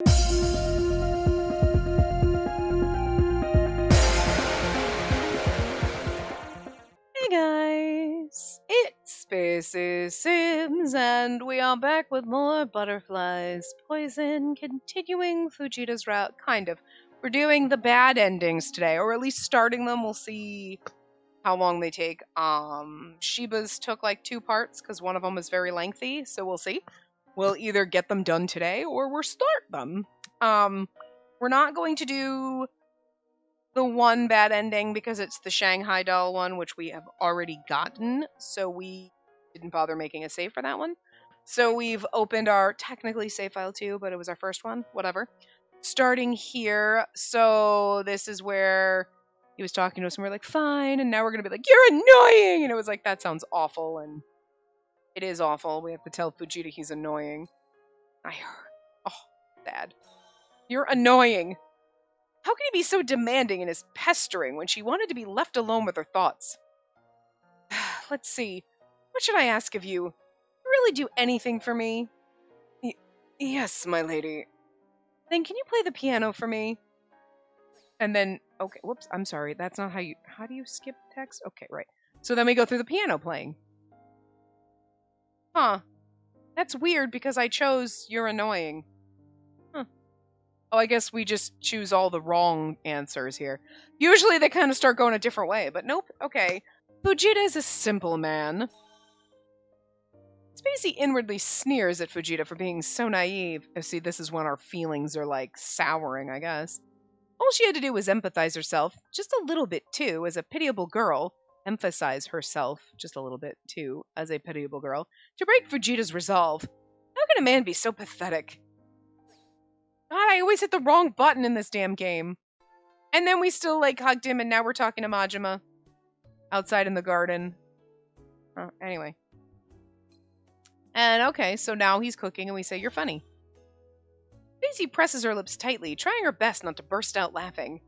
Hey guys, it's Spaces Sims, and we are back with more Butterflies Poison, continuing Fujita's route, kind of. We're doing the bad endings today, or at least starting them. We'll see how long they take. Shiba's took like 2 parts, because one of them is very lengthy, so we'll see. We'll either get them done today, or we'll start them. We're not going to do the one bad ending because it's the Shanghai doll one, which we have already gotten, so we didn't bother making a save for that one. So we've opened our technically save file too, but it was our first one, whatever. Starting here, so this is where he was talking to us and we're like, fine, and now we're gonna be like, you're annoying! And it was like, that sounds awful, and it is awful. We have to tell Fujita he's annoying. Oh, sad. You're annoying. How can he be so demanding in his pestering when she wanted to be left alone with her thoughts? Let's see. What should I ask of you? You really do anything for me? Yes, my lady. Then can you play the piano for me? And then, okay, whoops, I'm sorry. That's not how do you skip text? Okay, right. So then we go through the piano playing. Huh. That's weird because I chose you're annoying. Huh. Oh, I guess we just choose all the wrong answers here. Usually they kind of start going a different way, but nope. Okay. Fujita is a simple man. Spacey inwardly sneers at Fujita for being so naive. Oh, see, this is when our feelings are like souring, I guess. All she had to do was empathize herself, just a little bit too, as a pitiable girl. Emphasize herself, just a little bit too, as a pitiable girl, to break Fujita's resolve. How can a man be so pathetic? God, I always hit the wrong button in this damn game. And then we still, like, hugged him, and now we're talking to Majima. Outside in the garden. Anyway. And, okay, so now he's cooking, and we say, you're funny. Daisy presses her lips tightly, trying her best not to burst out laughing.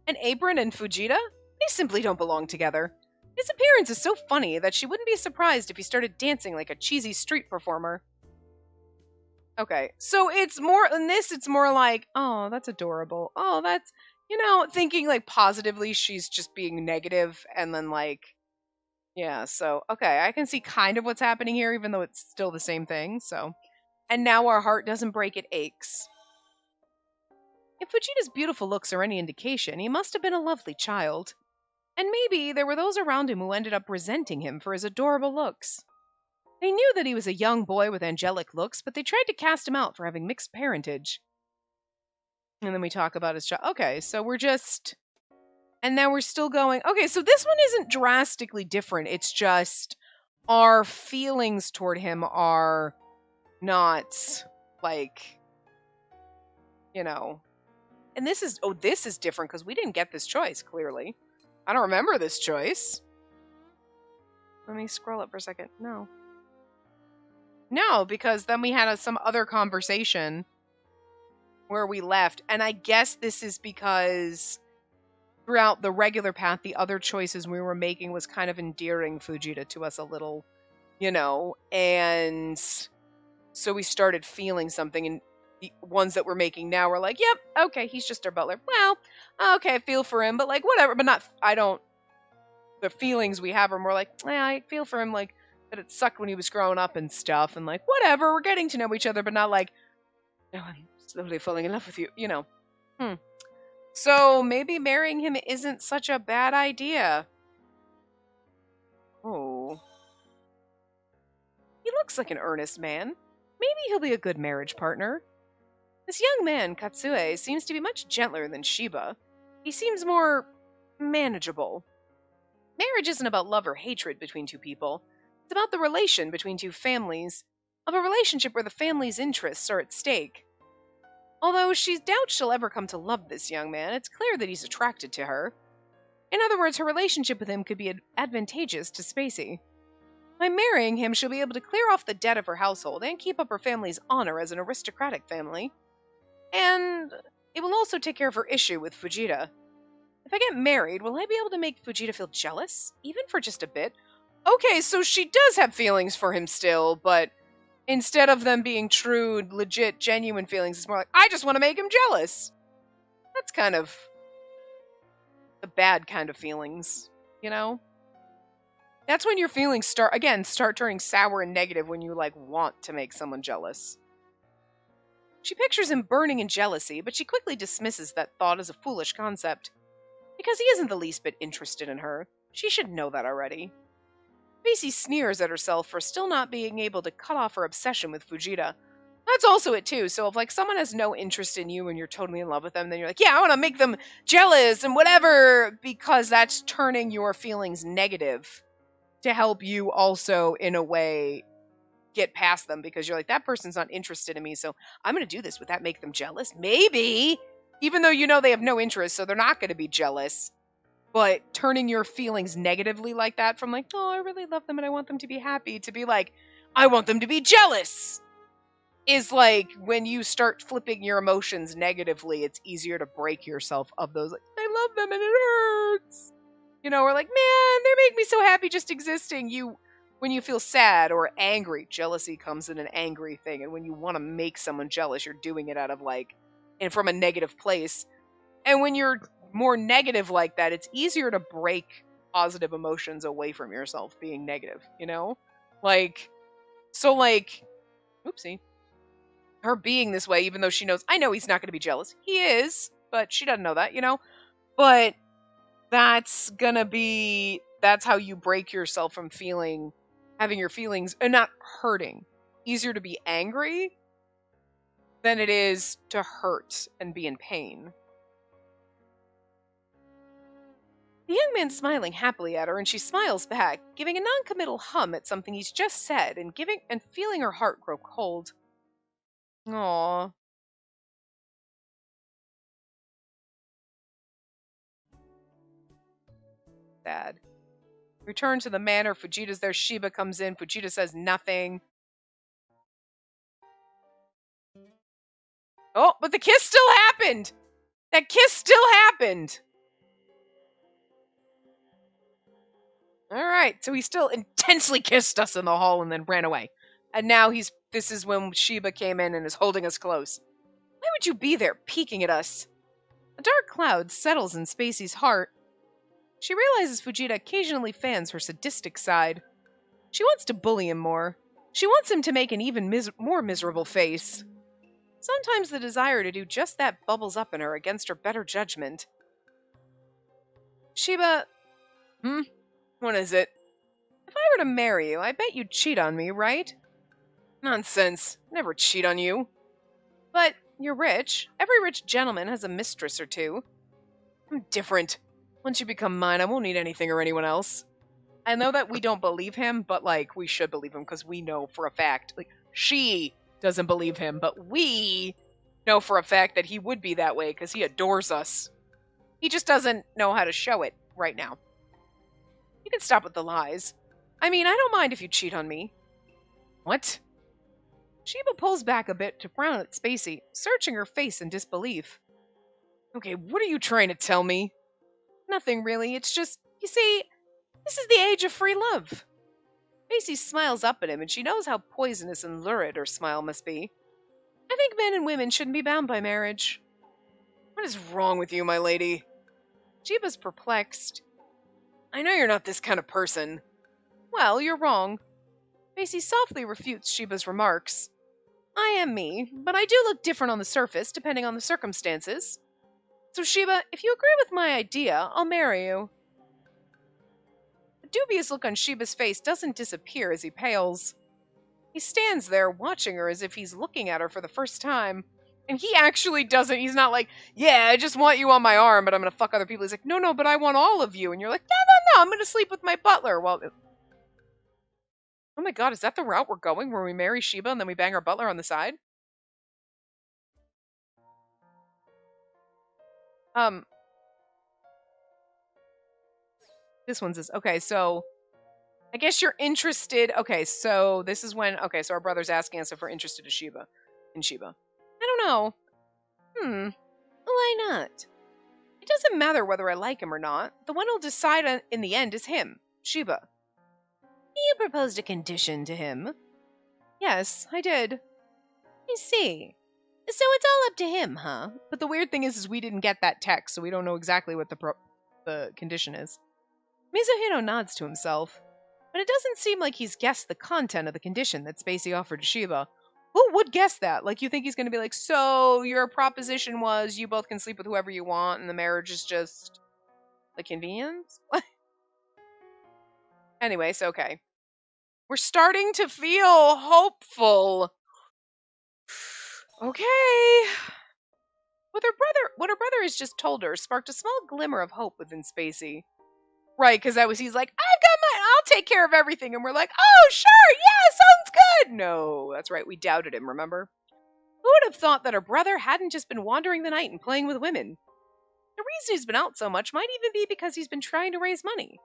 And Apron and Fujita? They simply don't belong together. His appearance is so funny that she wouldn't be surprised if he started dancing like a cheesy street performer. Okay, so it's more, in this, it's more like, oh, that's adorable. Oh, that's, thinking, like, positively she's just being negative, and then, like, yeah, so, okay, I can see kind of what's happening here, even though it's still the same thing, so. And now our heart doesn't break, it aches. If Fujita's beautiful looks are any indication, he must have been a lovely child. And maybe there were those around him who ended up resenting him for his adorable looks. They knew that he was a young boy with angelic looks, but they tried to cast him out for having mixed parentage. And then we talk about his child. Okay, so we're just... And now we're still going... Okay, so this one isn't drastically different. It's just our feelings toward him are not, like, And this is... Oh, this is different because we didn't get this choice, clearly. I don't remember this choice. Let me scroll up for a second. No, because then we had some other conversation where we left. And I guess this is because throughout the regular path, the other choices we were making was kind of endearing Fujita to us a little, and so we started feeling something, and the ones that we're making now were like, yep, okay, he's just our butler. Well, okay, I feel for him, but like, whatever, but not, the feelings we have are more like, I feel for him, like, that it sucked when he was growing up and stuff, and like, whatever, we're getting to know each other, but not like, no, I'm slowly falling in love with you, So maybe marrying him isn't such a bad idea. Oh. He looks like an earnest man. Maybe he'll be a good marriage partner. This young man, Katsue, seems to be much gentler than Shiba. He seems more manageable. Marriage isn't about love or hatred between two people. It's about the relation between two families, of a relationship where the family's interests are at stake. Although she doubts she'll ever come to love this young man, it's clear that he's attracted to her. In other words, her relationship with him could be advantageous to Spacey. By marrying him, she'll be able to clear off the debt of her household and keep up her family's honor as an aristocratic family. And it will also take care of her issue with Fujita. If I get married, will I be able to make Fujita feel jealous, even for just a bit? Okay, so she does have feelings for him still, but Instead of them being true, legit, genuine feelings, it's more like, I just want to make him jealous. That's kind of the bad kind of feelings, you know? That's when your feelings start turning sour and negative when you, like, want to make someone jealous. She pictures him burning in jealousy, but she quickly dismisses that thought as a foolish concept. Because he isn't the least bit interested in her. She should know that already. Macy sneers at herself for still not being able to cut off her obsession with Fujita. That's also it too. So if like someone has no interest in you and you're totally in love with them, then you're like, yeah, I want to make them jealous and whatever, because that's turning your feelings negative to help you also in a way get past them, because you're like, that person's not interested in me, so I'm going to do this. Would that make them jealous? Maybe. Even though you know they have no interest, so they're not going to be jealous. But turning your feelings negatively like that, from like, oh, I really love them and I want them to be happy, to be like, I want them to be jealous, is like when you start flipping your emotions negatively, it's easier to break yourself of those. Like, I love them and it hurts. You know, we're like, man, they make me so happy just existing. When you feel sad or angry, jealousy comes in an angry thing. And when you want to make someone jealous, you're doing it out of like, and from a negative place. And when you're more negative like that, it's easier to break positive emotions away from yourself being negative, you know? Like, so like, oopsie. Her being this way, even though she knows, I know he's not going to be jealous. He is, but she doesn't know that, you know? But that's how you break yourself from having your feelings, and not hurting. Easier to be angry than it is to hurt and be in pain. The young man's smiling happily at her, and she smiles back, giving a non-committal hum at something he's just said, and feeling her heart grow cold. Aww. Sad. Return to the manor. Fujita's there. Shiba comes in. Fujita says nothing. Oh, but the kiss still happened! That kiss still happened! Alright, so he still intensely kissed us in the hall and then ran away. And now this is when Shiba came in and is holding us close. Why would you be there, peeking at us? A dark cloud settles in Spacey's heart. She realizes Fujita occasionally fans her sadistic side. She wants to bully him more. She wants him to make an even more miserable face. Sometimes the desire to do just that bubbles up in her against her better judgment. Shiba, what is it? If I were to marry you, I bet you'd cheat on me, right? Nonsense. Never cheat on you. But you're rich. Every rich gentleman has a mistress or two. I'm different. Once you become mine, I won't need anything or anyone else. I know that we don't believe him, but, like, we should believe him because we know for a fact. Like, she doesn't believe him, but we know for a fact that he would be that way because he adores us. He just doesn't know how to show it right now. You can stop with the lies. I mean, I don't mind if you cheat on me. What? Shiba pulls back a bit to frown at Spacey, searching her face in disbelief. Okay, what are you trying to tell me? Nothing really, it's just, you see, this is the age of free love. Spacey smiles up at him, and she knows how poisonous and lurid her smile must be. I think men and women shouldn't be bound by marriage. What is wrong with you, my lady? Shiba's perplexed. I know you're not this kind of person. Well, you're wrong. Spacey softly refutes Shiba's remarks. I am me, but I do look different on the surface, depending on the circumstances. So Shiba, if you agree with my idea, I'll marry you. The dubious look on Shiba's face doesn't disappear as he pales. He stands there, watching her as if he's looking at her for the first time. And he actually doesn't, he's not like, yeah, I just want you on my arm, but I'm gonna fuck other people. He's like, no, but I want all of you. And you're like, no, I'm gonna sleep with my butler. Well, oh my god, is that the route we're going, where we marry Shiba and then we bang our butler on the side? This one says, okay, so I guess you're interested. Okay, so this is when, okay, so our brother's asking us if we're interested in Shiba. I don't know. Why not? It doesn't matter whether I like him or not. The one who'll decide in the end is him, Shiba. You proposed a condition to him. Yes, I did. I see. So it's all up to him, huh? But the weird thing is we didn't get that text, so we don't know exactly what the condition is. Mizuhiro nods to himself, but it doesn't seem like he's guessed the content of the condition that Spacey offered to Shiba. Who would guess that? Like, you think he's going to be like, so your proposition was you both can sleep with whoever you want, and the marriage is just a convenience? Anyways, okay. We're starting to feel hopeful. Okay. What her brother has just told her sparked a small glimmer of hope within Spacey. Right, because he's like, I've got mine, I'll take care of everything. And we're like, oh, sure, yeah, sounds good. No, that's right, we doubted him, remember? Who would have thought that her brother hadn't just been wandering the night and playing with women? The reason he's been out so much might even be because he's been trying to raise money.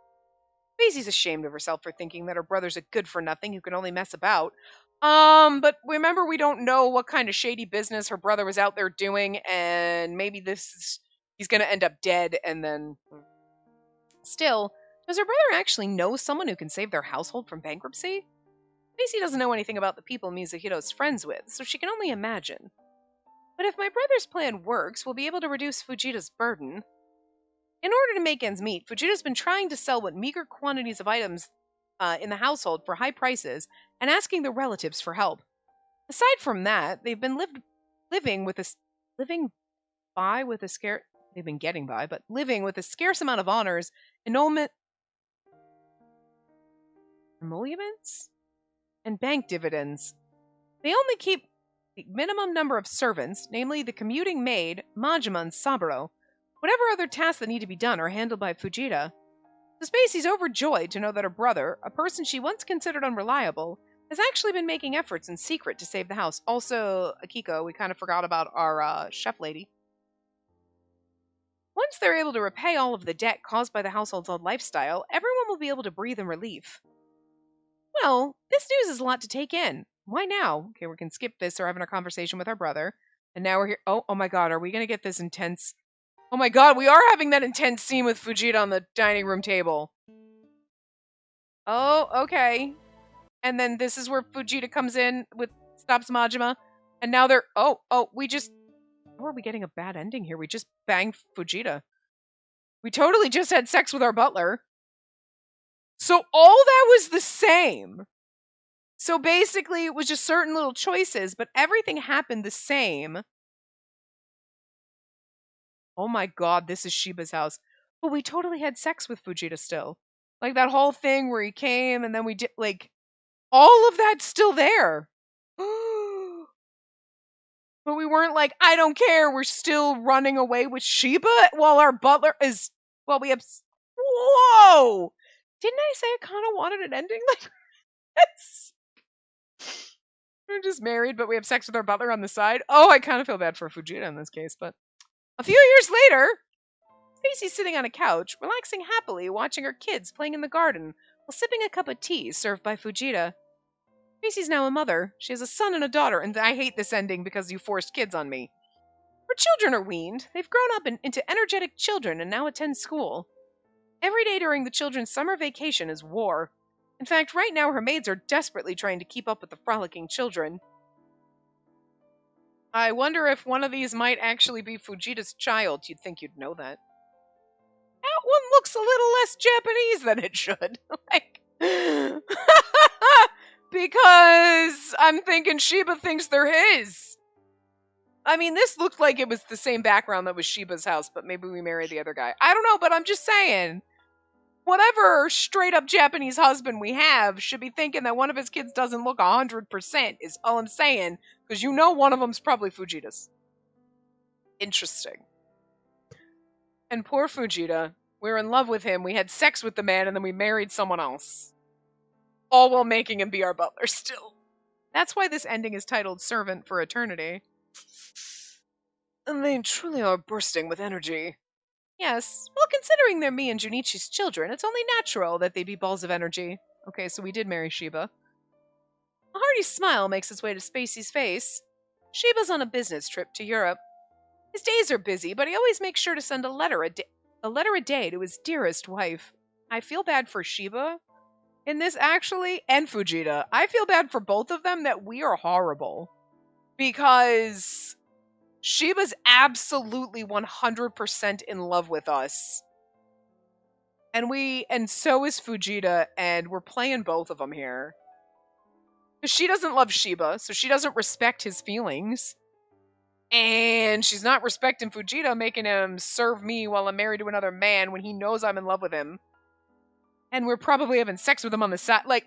Spacey's ashamed of herself for thinking that her brother's a good-for-nothing who can only mess about. But remember, we don't know what kind of shady business her brother was out there doing, and maybe he's gonna end up dead, and then... Still, does her brother actually know someone who can save their household from bankruptcy? Spacey doesn't know anything about the people Mizuhiro's friends with, so she can only imagine. But if my brother's plan works, we'll be able to reduce Fujita's burden. In order to make ends meet, Fujita's been trying to sell what meager quantities of items in the household for high prices and asking their relatives for help. Aside from that, they've been living with a scarce amount of honors, emoluments, and bank dividends. They only keep the minimum number of servants, namely the commuting maid, Majima and Saburo. Whatever other tasks that need to be done are handled by Fujita. So Spacey's overjoyed to know that her brother, a person she once considered unreliable, has actually been making efforts in secret to save the house. Also, Akiko, we kind of forgot about our chef lady. Once they're able to repay all of the debt caused by the household's old lifestyle, everyone will be able to breathe in relief. Well, this news is a lot to take in. Why now? Okay, we can skip this. We're having a conversation with our brother. And now we're here. Oh my god, are we going to get this intense? Oh my god, we are having that intense scene with Fujita on the dining room table. Oh, okay. And then this is where Fujita comes in stops Majima. And now they're, we just, or are we getting a bad ending here? We just banged Fujita. We totally just had sex with our butler. So all that was the same. So basically, it was just certain little choices, but everything happened the same. Oh my god, this is Shiba's house. But we totally had sex with Fujita still. Like that whole thing where he came and then we did, like, all of that's still there. But we weren't like, I don't care, we're still running away with Shiba while our butler is, well, we have, whoa! Didn't I say I kind of wanted an ending like this? We're just married, but we have sex with our butler on the side. Oh, I kind of feel bad for Fujita in this case, but a few years later, Spacey's sitting on a couch, relaxing happily, watching her kids playing in the garden while sipping a cup of tea served by Fujita. Spacey's now a mother. She has a son and a daughter, and I hate this ending because you forced kids on me. Her children are weaned. They've grown up into energetic children and now attend school. Every day during the children's summer vacation is war. In fact, right now her maids are desperately trying to keep up with the frolicking children. I wonder if one of these might actually be Fujita's child. You'd think you'd know that. That one looks a little less Japanese than it should. Like, because I'm thinking Shiba thinks they're his. I mean, this looked like it was the same background that was Shiba's house, but maybe we married the other guy. I don't know, but I'm just saying. Whatever straight up Japanese husband we have should be thinking that one of his kids doesn't look 100% is all I'm saying, because you know one of them's probably Fujita's. Interesting. And poor Fujita, we were in love with him, we had sex with the man, and then we married someone else. All while making him be our butler still. That's why this ending is titled Servant for Eternity. And they truly are bursting with energy. Yes, well, considering they're me and Junichi's children, it's only natural that they be balls of energy. Okay, so we did marry Shiba. A hearty smile makes its way to Spacey's face. Shiba's on a business trip to Europe. His days are busy, but he always makes sure to send a letter a day to his dearest wife. I feel bad for Shiba. in this, actually, and Fujita. I feel bad for both of them that we are horrible. Because Shiba's absolutely 100% in love with us. And so is Fujita, and we're playing both of them here. Because she doesn't love Shiba, so she doesn't respect his feelings. And she's not respecting Fujita, making him serve me while I'm married to another man when he knows I'm in love with him. And we're probably having sex with him on the side. Like,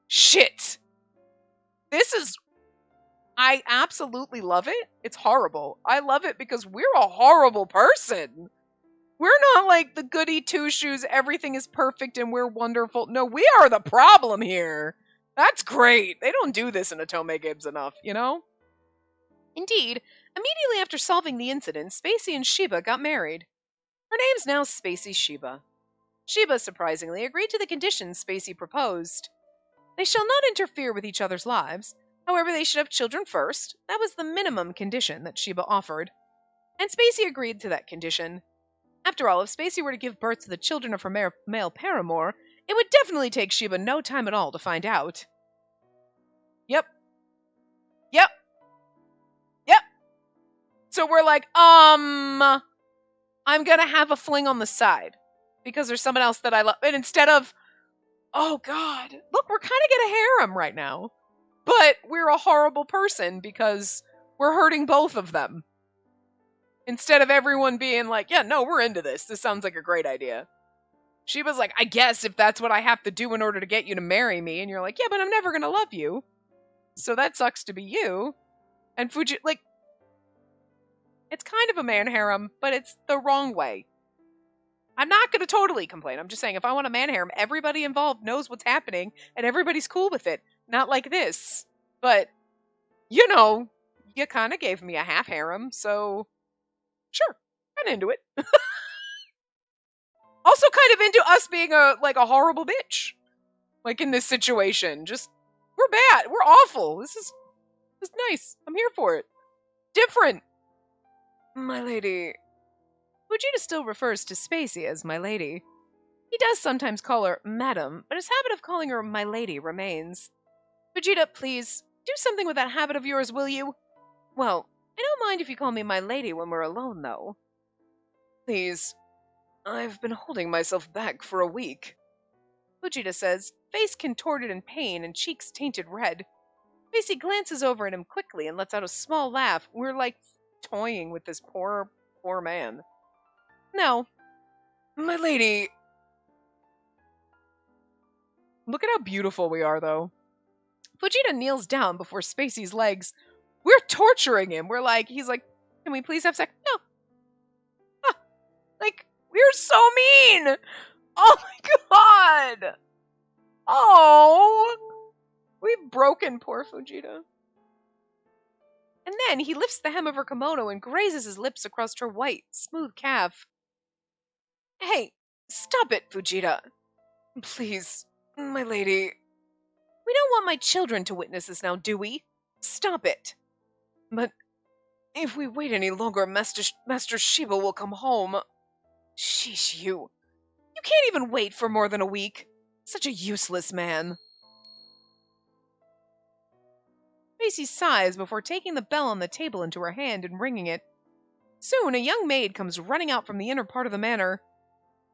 shit. This is... I absolutely love it. It's horrible. I love it because we're a horrible person. We're not like the goody two-shoes, everything is perfect and we're wonderful. No, we are the problem here. That's great. They don't do this in Otome Games enough, you know? Indeed, immediately after solving the incident, Spacey and Shiba got married. Her name's now Spacey Shiba. Shiba, surprisingly, agreed to the conditions Spacey proposed. They shall not interfere with each other's lives. However, they should have children first. That was the minimum condition that Shiba offered. And Spacey agreed to that condition. After all, if Spacey were to give birth to the children of her male paramour, it would definitely take Shiba no time at all to find out. Yep. Yep. Yep. So we're like, I'm gonna have a fling on the side. Because there's someone else that I love. And instead of, oh God, look, we're kind of getting a harem right now. But we're a horrible person because we're hurting both of them. Instead of everyone being like, yeah, no, we're into this. This sounds like a great idea. Shiba's like, I guess if that's what I have to do in order to get you to marry me. And you're like, yeah, but I'm never going to love you. So that sucks to be you. And Fuji, like, it's kind of a man harem, but it's the wrong way. I'm not going to totally complain. I'm just saying, if I want a man harem, everybody involved knows what's happening and everybody's cool with it. Not like this. But, you know, you kind of gave me a half harem, so sure, kind of into it. Also kind of into us being a horrible bitch. Like in this situation. Just, we're bad. We're awful. This is nice. I'm here for it. Different. My lady. Fujita still refers to Spacey as my lady. He does sometimes call her madam, but his habit of calling her my lady remains. Fujita, please, do something with that habit of yours, will you? Well, I don't mind if you call me my lady when we're alone, though. Please. I've been holding myself back for a week. Fujita says, face contorted in pain and cheeks tainted red. Spacey glances over at him quickly and lets out a small laugh. We're like toying with this poor man. No. My lady. Look at how beautiful we are, though. Fujita kneels down before Spacey's legs. We're torturing him. He's like, can we please have sex? No. Huh. Like, we're so mean. Oh my God. Oh. We've broken poor Fujita. And then he lifts the hem of her kimono and grazes his lips across her white, smooth calf. Hey, stop it, Fujita. Please, my lady. We don't want my children to witness this now, do we? Stop it. But if we wait any longer, Master Shiba will come home. Sheesh, you. You can't even wait for more than a week. Such a useless man. Spacey sighs before taking the bell on the table into her hand and ringing it. Soon, a young maid comes running out from the inner part of the manor.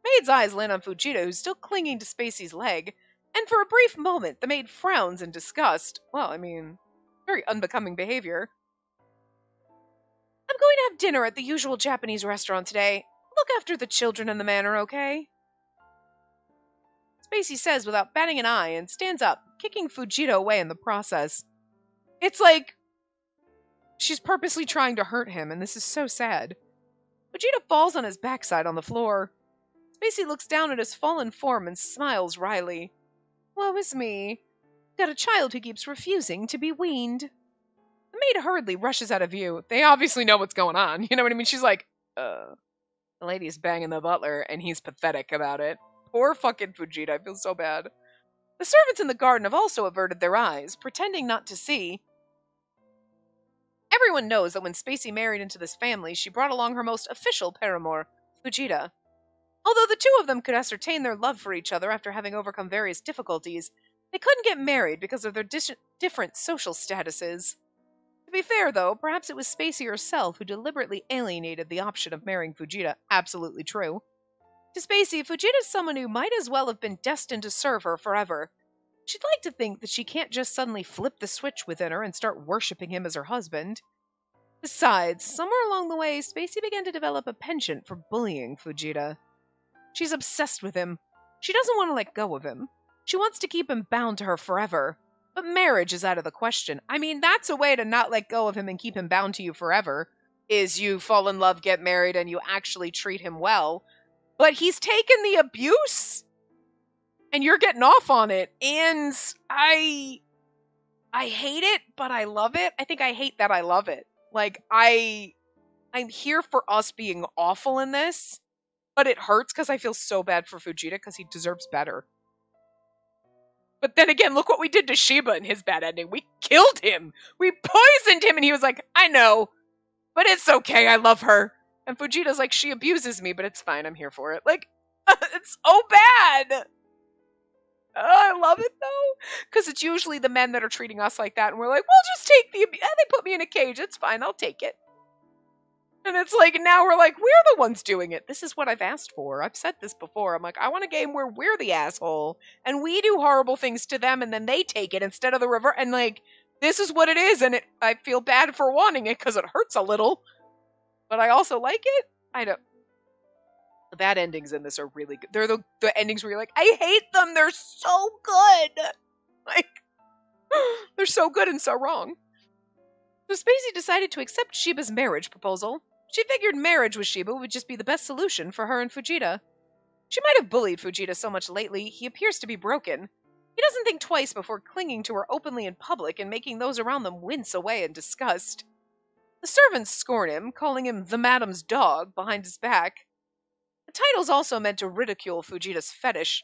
Maid's eyes land on Fujita, who's still clinging to Spacey's leg, and for a brief moment, the maid frowns in disgust. Well, I mean, very unbecoming behavior. I'm going to have dinner at the usual Japanese restaurant today. Look after the children in the manor, okay? Spacey says without batting an eye and stands up, kicking Fujita away in the process. It's like she's purposely trying to hurt him, and this is so sad. Fujita falls on his backside on the floor. Spacey looks down at his fallen form and smiles wryly. Woe is me. Got a child who keeps refusing to be weaned. The maid hurriedly rushes out of view. They obviously know what's going on. You know what I mean? She's like, the lady's banging the butler, and he's pathetic about it. Poor fucking Fujita. I feel so bad. The servants in the garden have also averted their eyes, pretending not to see. Everyone knows that when Spacey married into this family, she brought along her most official paramour, Fujita. Although the two of them could ascertain their love for each other after having overcome various difficulties, they couldn't get married because of their different social statuses. To be fair, though, perhaps it was Spacey herself who deliberately alienated the option of marrying Fujita. Absolutely true. To Spacey, Fujita's someone who might as well have been destined to serve her forever. She'd like to think that she can't just suddenly flip the switch within her and start worshipping him as her husband. Besides, somewhere along the way, Spacey began to develop a penchant for bullying Fujita. She's obsessed with him. She doesn't want to let go of him. She wants to keep him bound to her forever. But marriage is out of the question. I mean, that's a way to not let go of him and keep him bound to you forever, is you fall in love, get married, and you actually treat him well. But he's taken the abuse, and you're getting off on it. And I hate it, but I love it. I think I hate that I love it. Like, I'm here for us being awful in this, but it hurts because I feel so bad for Fujita because he deserves better. But then again, look what we did to Shiba in his bad ending. We killed him. We poisoned him, and he was like, I know, but it's okay. I love her. And Fujita's like, she abuses me, but it's fine. I'm here for it. Like, it's so bad. I love it, though, because it's usually the men that are treating us like that, and we're like, we'll just take the abuse. They put me in a cage. It's fine. I'll take it. And it's like, now we're like, we're the ones doing it. This is what I've asked for. I've said this before. I'm like, I want a game where we're the asshole, and we do horrible things to them, and then they take it instead of the reverse. And like, this is what it is, and I feel bad for wanting it because it hurts a little, but I also like it. I don't. The bad endings in this are really good. They're the endings where you're like, I hate them. They're so good. Like, they're so good and so wrong. So Spacey decided to accept Shiba's marriage proposal. She figured marriage with Shiba would just be the best solution for her and Fujita. She might have bullied Fujita so much lately, he appears to be broken. He doesn't think twice before clinging to her openly in public and making those around them wince away in disgust. The servants scorn him, calling him the madam's dog behind his back. The title's also meant to ridicule Fujita's fetish.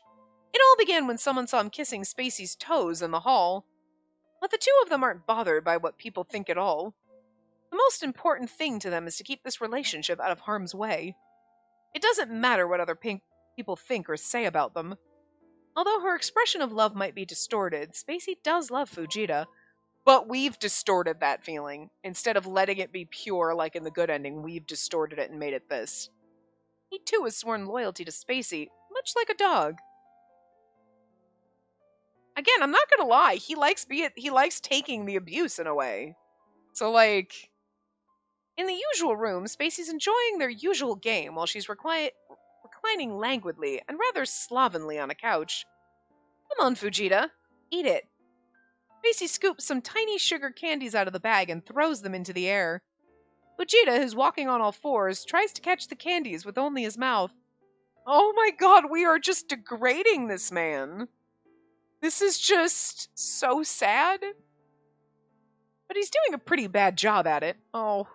It all began when someone saw him kissing Spacey's toes in the hall. But the two of them aren't bothered by what people think at all. The most important thing to them is to keep this relationship out of harm's way. It doesn't matter what other people think or say about them. Although her expression of love might be distorted, Spacey does love Fujita, but we've distorted that feeling. Instead of letting it be pure like in the good ending, we've distorted it and made it this. He too has sworn loyalty to Spacey, much like a dog. Again, I'm not gonna lie, he likes taking the abuse in a way. So like, in the usual room, Spacey's enjoying their usual game while she's reclining languidly and rather slovenly on a couch. Come on, Fujita, eat it. Spacey scoops some tiny sugar candies out of the bag and throws them into the air. Fujita, who's walking on all fours, tries to catch the candies with only his mouth. Oh my god, we are just degrading this man. This is just so sad. But he's doing a pretty bad job at it. Oh.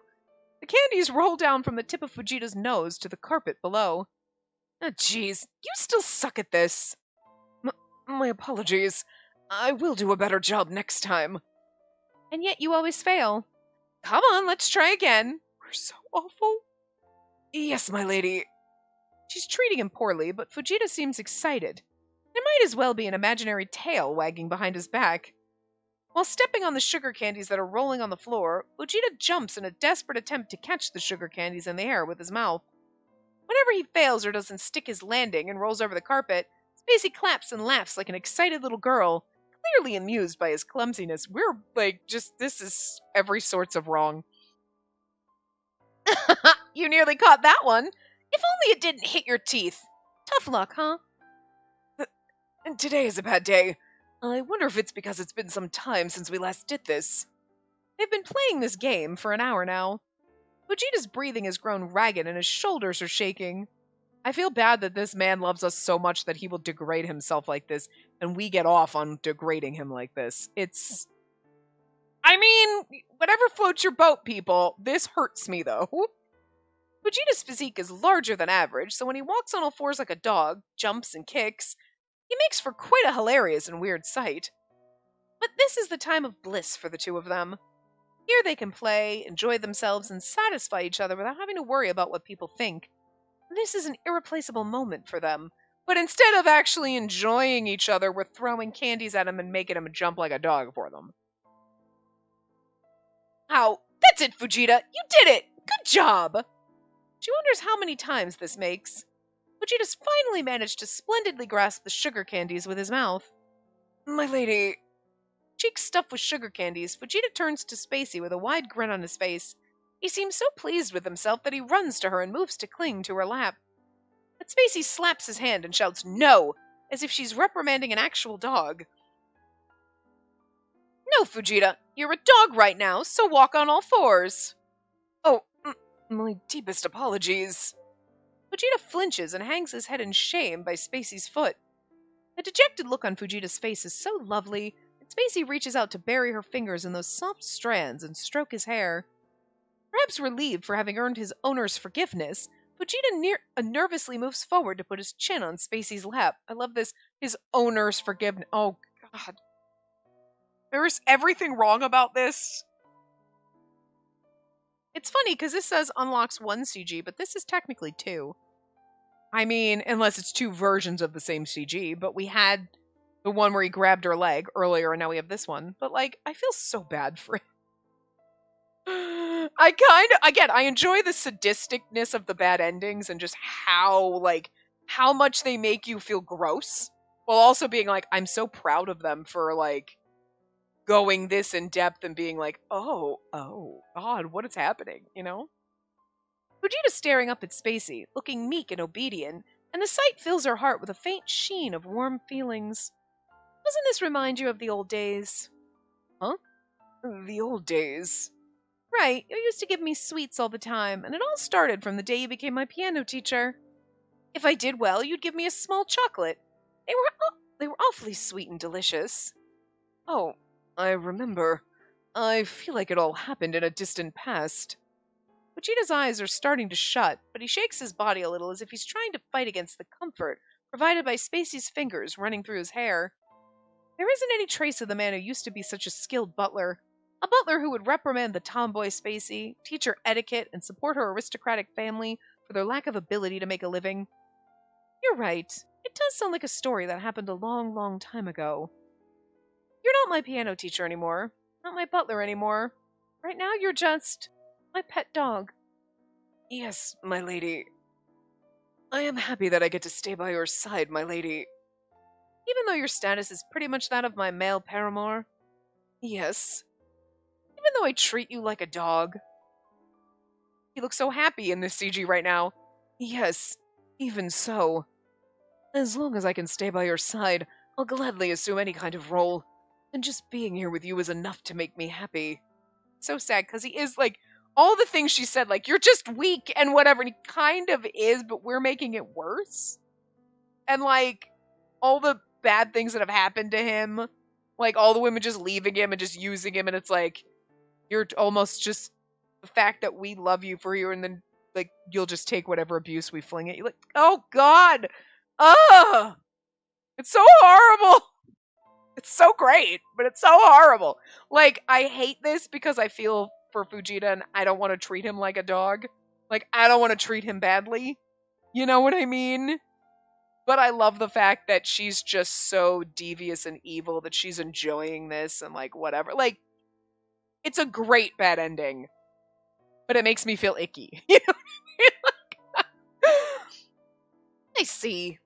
The candies roll down from the tip of Fujita's nose to the carpet below. Oh, jeez, you still suck at this. My apologies. I will do a better job next time. And yet you always fail. Come on, let's try again. We're so awful. Yes, my lady. She's treating him poorly, but Fujita seems excited. There might as well be an imaginary tail wagging behind his back. While stepping on the sugar candies that are rolling on the floor, Fujita jumps in a desperate attempt to catch the sugar candies in the air with his mouth. Whenever he fails or doesn't stick his landing and rolls over the carpet, Spacey claps and laughs like an excited little girl, clearly amused by his clumsiness. We're like, this is every sorts of wrong. You nearly caught that one. If only it didn't hit your teeth. Tough luck, huh? Today is a bad day. I wonder if it's because it's been some time since we last did this. They've been playing this game for an hour now. Fujita's breathing has grown ragged and his shoulders are shaking. I feel bad that this man loves us so much that he will degrade himself like this, and we get off on degrading him like this. I mean, whatever floats your boat, people. This hurts me, though. Fujita's physique is larger than average, so when he walks on all fours like a dog, jumps and kicks, he makes for quite a hilarious and weird sight. But this is the time of bliss for the two of them. Here they can play, enjoy themselves, and satisfy each other without having to worry about what people think. This is an irreplaceable moment for them. But instead of actually enjoying each other, we're throwing candies at him and making him jump like a dog for them. Ow, that's it, Fujita! You did it! Good job! She wonders how many times this makes. Fujita's finally managed to splendidly grasp the sugar candies with his mouth. My lady. Cheeks stuffed with sugar candies, Fujita turns to Spacey with a wide grin on his face. He seems so pleased with himself that he runs to her and moves to cling to her lap. But Spacey slaps his hand and shouts, "No!" as if she's reprimanding an actual dog. No, Fujita, you're a dog right now, so walk on all fours. Oh, my deepest apologies. Fujita flinches and hangs his head in shame by Spacey's foot. The dejected look on Fujita's face is so lovely that Spacey reaches out to bury her fingers in those soft strands and stroke his hair. Perhaps relieved for having earned his owner's forgiveness, Fujita nervously moves forward to put his chin on Spacey's lap. I love this. His owner's forgiveness. Oh, God. There's everything wrong about this. It's funny because this says unlocks 1 CG, but this is technically 2. I mean, unless it's 2 versions of the same CG, but we had the one where he grabbed her leg earlier, and now we have this one. But, like, I feel so bad for him. I enjoy the sadisticness of the bad endings and just how much they make you feel gross, while also being like, I'm so proud of them for, like, going this in depth and being like, oh, God, what is happening, you know? Fujita's staring up at Spacey, looking meek and obedient, and the sight fills her heart with a faint sheen of warm feelings. Doesn't this remind you of the old days? Huh? The old days? Right, you used to give me sweets all the time, and it all started from the day you became my piano teacher. If I did well, you'd give me a small chocolate. They were awfully sweet and delicious. Oh, I remember. I feel like it all happened in a distant past. Vegeta's eyes are starting to shut, but he shakes his body a little as if he's trying to fight against the comfort provided by Spacey's fingers running through his hair. There isn't any trace of the man who used to be such a skilled butler. A butler who would reprimand the tomboy Spacey, teach her etiquette, and support her aristocratic family for their lack of ability to make a living. You're right. It does sound like a story that happened a long, long time ago. You're not my piano teacher anymore. Not my butler anymore. Right now you're just my pet dog. Yes, my lady. I am happy that I get to stay by your side, my lady. Even though your status is pretty much that of my male paramour? Yes. Even though I treat you like a dog? You look so happy in this CG right now. Yes, even so. As long as I can stay by your side, I'll gladly assume any kind of role. And just being here with you is enough to make me happy. So sad, because he is, like, all the things she said, like, you're just weak and whatever, and he kind of is, but we're making it worse. And, like, all the bad things that have happened to him, like, all the women just leaving him and just using him, and it's like, you're almost just the fact that we love you for you, and then, like, you'll just take whatever abuse we fling at you. Like, oh, God! Ugh! It's so horrible! It's so great, but it's so horrible. Like, I hate this because I feel for Fujita and I don't want to treat him like a dog. Like, I don't want to treat him badly. You know what I mean? But I love the fact that she's just so devious and evil that she's enjoying this and, like, whatever. Like, it's a great bad ending. But it makes me feel icky. You know what I mean? I see.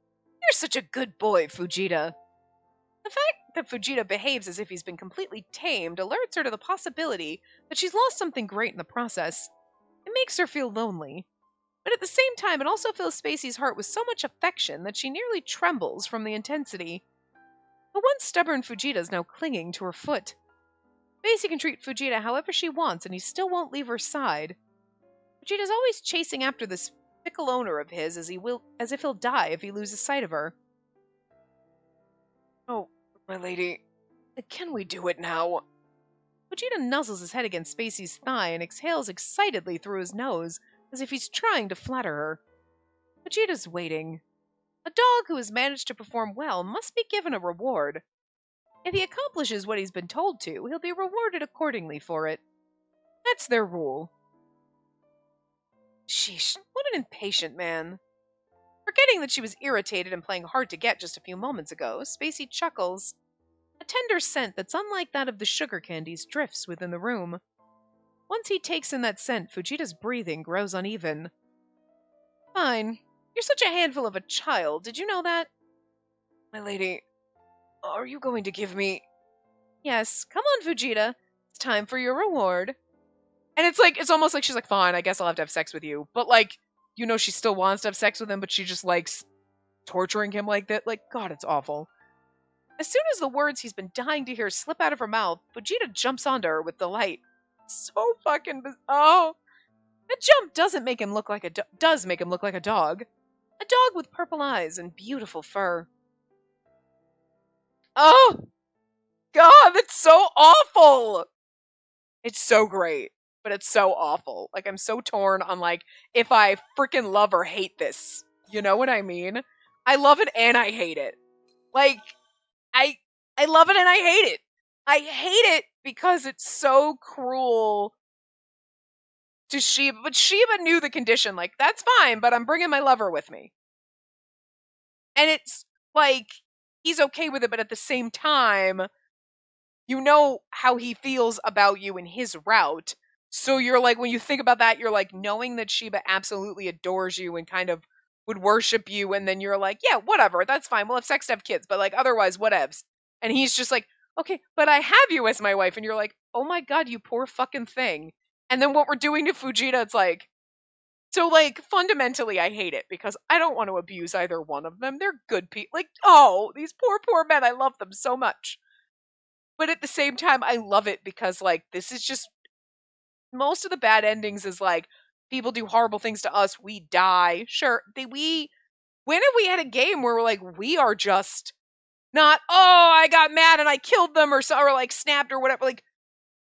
You're such a good boy, Fujita. The fact that Fujita behaves as if he's been completely tamed alerts her to the possibility that she's lost something great in the process. It makes her feel lonely. But at the same time, it also fills Spacey's heart with so much affection that she nearly trembles from the intensity. The once stubborn Fujita is now clinging to her foot. Spacey can treat Fujita however she wants, and he still won't leave her side. Fujita's always chasing after this fickle owner of his as if he'll die if he loses sight of her. Oh, my lady, can we do it now? Fujita nuzzles his head against Spacey's thigh and exhales excitedly through his nose, as if he's trying to flatter her. Fujita's waiting. A dog who has managed to perform well must be given a reward. If he accomplishes what he's been told to, he'll be rewarded accordingly for it. That's their rule. Sheesh, what an impatient man. Forgetting that she was irritated and playing hard to get just a few moments ago, Spacey chuckles. A tender scent that's unlike that of the sugar candies drifts within the room. Once he takes in that scent, Fujita's breathing grows uneven. Fine. You're such a handful of a child. Did you know that? My lady, are you going to give me... Yes, come on, Fujita. It's time for your reward. And it's almost like she's like, fine, I guess I'll have to have sex with you. But she still wants to have sex with him, but she just likes torturing him like that. Like, God, it's awful. As soon as the words he's been dying to hear slip out of her mouth, Fujita jumps onto her with delight. So fucking... Oh! That jump doesn't make him look like does make him look like a dog. A dog with purple eyes and beautiful fur. Oh! God, that's so awful! It's so great, but it's so awful. Like, I'm so torn on, if I freaking love or hate this. You know what I mean? I love it and I hate it. I love it and I hate it. I hate it because it's so cruel to Shiba. But Shiba knew the condition. That's fine, but I'm bringing my lover with me. And it's he's okay with it, but at the same time, you know how he feels about you in his route. So you're when you think about that, you're knowing that Shiba absolutely adores you and kind of would worship you. And then you're yeah, whatever. That's fine. We'll have sex to have kids, but otherwise, whatevs. And he's just okay, but I have you as my wife. And you're oh my God, you poor fucking thing. And then what we're doing to Fujita, it's so, fundamentally, I hate it because I don't want to abuse either one of them. They're good people. Oh, these poor men, I love them so much. But at the same time, I love it because, this is just... Most of the bad endings is, people do horrible things to us, we die. Sure, when have we had a game where we're we are just not, oh, I got mad and I killed them or snapped or whatever.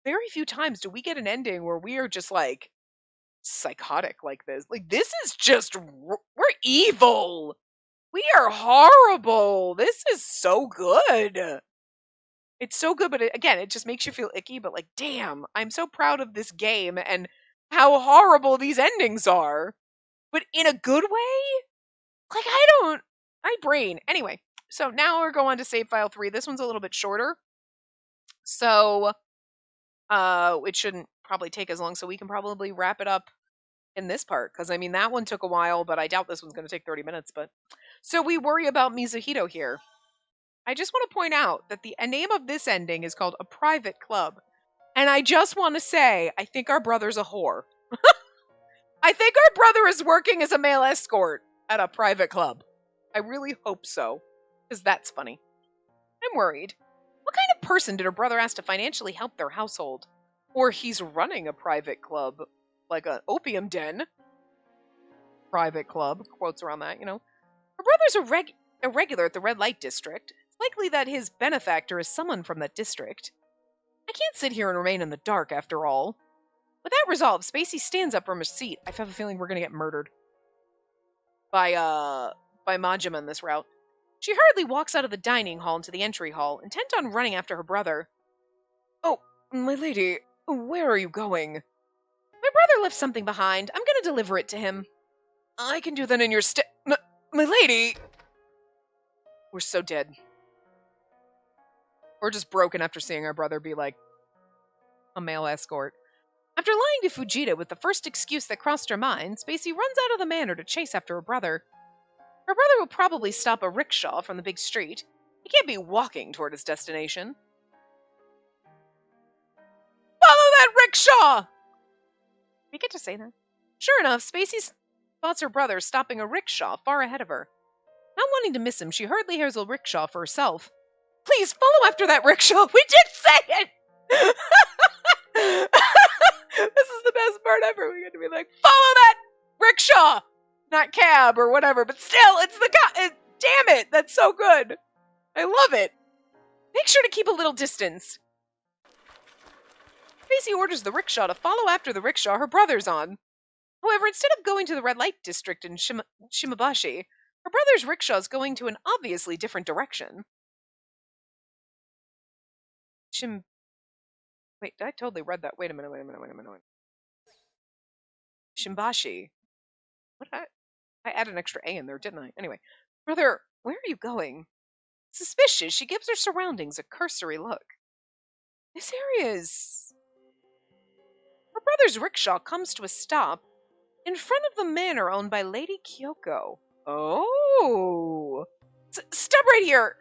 Very few times do we get an ending where we are just, psychotic like this. This is just... We're evil! We are horrible! This is so good! It's so good, but again, it just makes you feel icky, but damn, I'm so proud of this game and how horrible these endings are. But in a good way? My brain. Anyway, so now we're going to save file 3. This one's a little bit shorter. So, it shouldn't probably take as long, so we can probably wrap it up in this part, because that one took a while, but I doubt this one's going to take 30 minutes. But so we worry about Mizuhito here. I just want to point out that the name of this ending is called A Private Club, and I just want to say I think our brother's a whore. I think our brother is working as a male escort at a private club. I really hope so, because that's funny. I'm worried. What kind of person did her brother ask to financially help their household? Or he's running a private club, like an opium den. Private club, quotes around that, Her brother's a regular at the red light district. It's likely that his benefactor is someone from that district. I can't sit here and remain in the dark, after all. With that resolve, Spacey stands up from his seat. I have a feeling we're gonna get murdered by Majima in this route. She hurriedly walks out of the dining hall into the entry hall, intent on running after her brother. Oh, my lady, where are you going? My brother left something behind. I'm gonna deliver it to him. I can do that in your my lady! We're so dead. We're just broken after seeing our brother be a male escort. After lying to Fujita with the first excuse that crossed her mind, Spacey runs out of the manor to chase after her brother. Her brother will probably stop a rickshaw from the big street. He can't be walking toward his destination. Follow that rickshaw! We get to say that. Sure enough, Spacey spots her brother stopping a rickshaw far ahead of her. Not wanting to miss him, she hurriedly hails a rickshaw for herself. Please, follow after that rickshaw! We did say it! This is the best part ever. We get to be follow that rickshaw! Not cab or whatever, but still, it's the guy. Damn it, that's so good. I love it. Make sure to keep a little distance. Spacey orders the rickshaw to follow after the rickshaw her brother's on. However, instead of going to the red light district in Shimabashi, her brother's rickshaw is going to an obviously different direction. Wait, I totally read that. Wait a minute. Shimbashi. What? I added an extra A in there, didn't I? Anyway, brother, where are you going? Suspicious, she gives her surroundings a cursory look. This area is... Her brother's rickshaw comes to a stop in front of the manor owned by Lady Kyoko. Oh! Stop right here!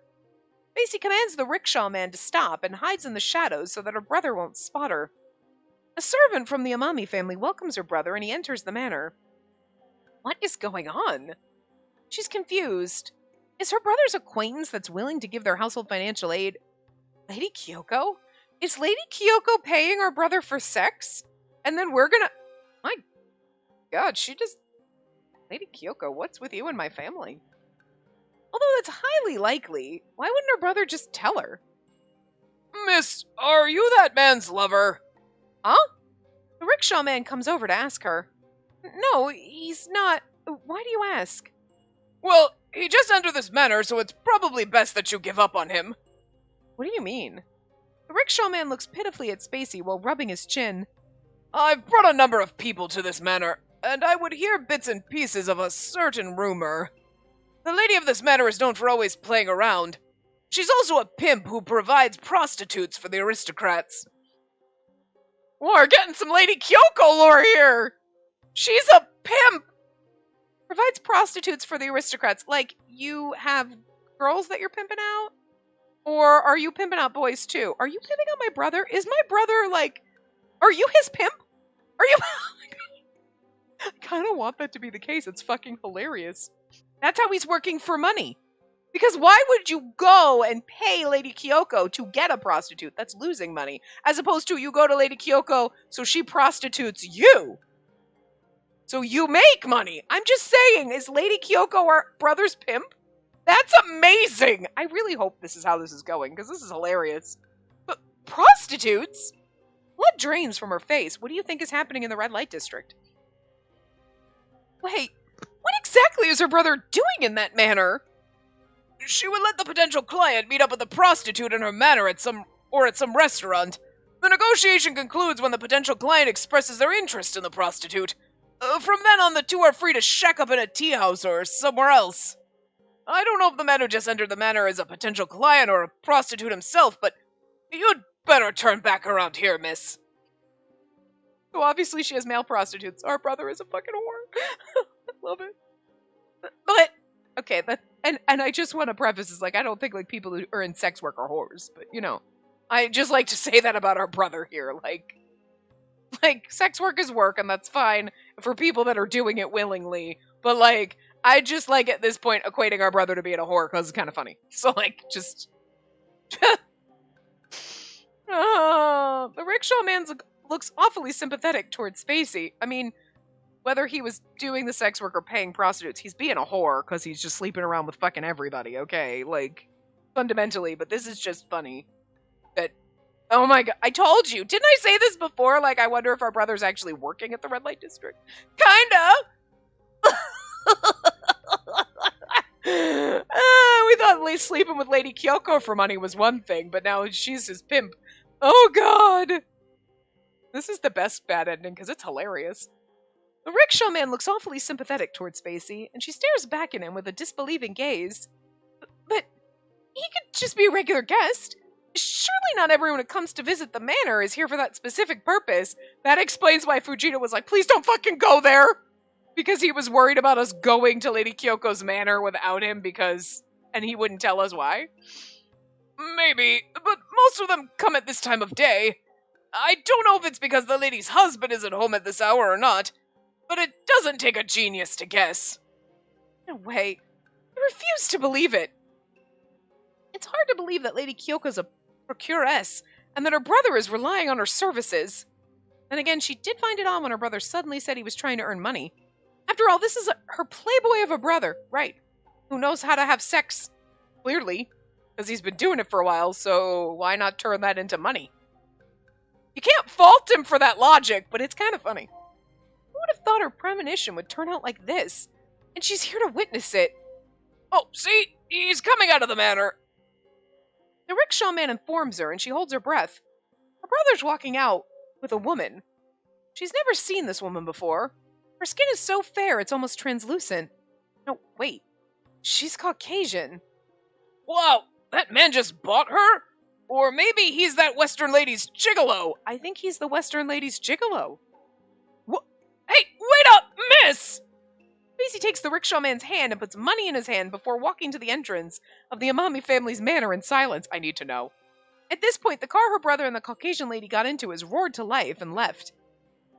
Spacey commands the rickshaw man to stop and hides in the shadows so that her brother won't spot her. A servant from the Amami family welcomes her brother and he enters the manor. What is going on? She's confused. Is her brother's acquaintance that's willing to give their household financial aid Lady Kyoko? Is Lady Kyoko paying our brother for sex? And then we're gonna... My God, she just... Lady Kyoko, what's with you and my family? Although that's highly likely, why wouldn't her brother just tell her? Miss, are you that man's lover? Huh? The rickshaw man comes over to ask her. No, he's not. Why do you ask? Well, he just entered this manor, so it's probably best that you give up on him. What do you mean? The rickshaw man looks pitifully at Spacey while rubbing his chin. I've brought a number of people to this manor, and I would hear bits and pieces of a certain rumor. The lady of this manor is known for always playing around. She's also a pimp who provides prostitutes for the aristocrats. We're getting some Lady Kyoko lore here! She's a pimp! Provides prostitutes for the aristocrats. Like, you have girls that you're pimping out? Or are you pimping out boys too? Are you pimping out my brother? Is my brother, like... Are you his pimp? Are you... Oh my God. I kind of want that to be the case. It's fucking hilarious. That's how he's working for money. Because why would you go and pay Lady Kyoko to get a prostitute? That's losing money. As opposed to you go to Lady Kyoko so she prostitutes you. So you make money. I'm just saying, is Lady Kyoko our brother's pimp? That's amazing. I really hope this is how this is going, because this is hilarious. But prostitutes? Blood drains from her face. What do you think is happening in the red light district? Wait, what exactly is her brother doing in that manor? She would let the potential client meet up with a prostitute in her manor at some restaurant. The negotiation concludes when the potential client expresses their interest in the prostitute. From then on, the two are free to shack up in a tea house or somewhere else. I don't know if the man who just entered the manor is a potential client or a prostitute himself, but you'd better turn back around here, miss. So obviously she has male prostitutes. Our brother is a fucking whore. I love it. But, okay, and I just want to preface this, like, I don't think, like, people who are in sex work are whores, but, you know, I just like to say that about our brother here, like, sex work is work, and that's fine for people that are doing it willingly, but, like, I just, like, at this point, equating our brother to being a whore, because it's kind of funny. So, like, just... the rickshaw man looks awfully sympathetic towards Spacey. I mean, whether he was doing the sex work or paying prostitutes, he's being a whore, because he's just sleeping around with fucking everybody, okay? Like, fundamentally, but this is just funny. That... Oh my God, I told you! Didn't I say this before? Like, I wonder if our brother's actually working at the red light district? Kinda! We thought sleeping with Lady Kyoko for money was one thing, but now she's his pimp. Oh God! This is the best bad ending, because it's hilarious. The rickshaw man looks awfully sympathetic towards Spacey, and she stares back at him with a disbelieving gaze. But he could just be a regular guest. Surely not everyone who comes to visit the manor is here for that specific purpose. That explains why Fujita was like, please don't fucking go there! Because he was worried about us going to Lady Kyoko's manor without him and he wouldn't tell us why. Maybe, but most of them come at this time of day. I don't know if it's because the lady's husband is at home at this hour or not, but it doesn't take a genius to guess. No way. I refuse to believe it. It's hard to believe that Lady Kyoko's a procuress, and that her brother is relying on her services. Then again, she did find it odd when her brother suddenly said he was trying to earn money. After all, this is her playboy of a brother, right? Who knows how to have sex, clearly, because he's been doing it for a while, so why not turn that into money? You can't fault him for that logic, but it's kind of funny. Who would have thought her premonition would turn out like this? And she's here to witness it. Oh, see? He's coming out of the manor. The rickshaw man informs her, and she holds her breath. Her brother's walking out with a woman. She's never seen this woman before. Her skin is so fair, it's almost translucent. No, wait. She's Caucasian. Wow, that man just bought her? Or maybe he's that Western lady's gigolo. I think he's the Western lady's gigolo. What? Hey, wait up, miss! Spacey takes the rickshaw man's hand and puts money in his hand before walking to the entrance of the Amami family's manor in silence. I need to know. At this point, the car her brother and the Caucasian lady got into is roared to life and left.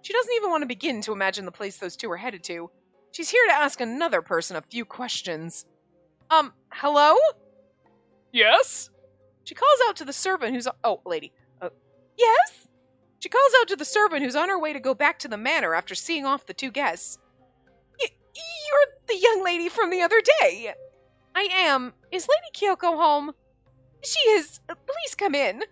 She doesn't even want to begin to imagine the place those two are headed to. She's here to ask another person a few questions. Hello? Yes? She calls out to the servant who's... Oh, lady. Yes? She calls out to the servant who's on her way to go back to the manor after seeing off the two guests. You're the young lady from the other day. I am. Is Lady Kyoko home? She is. Please come in.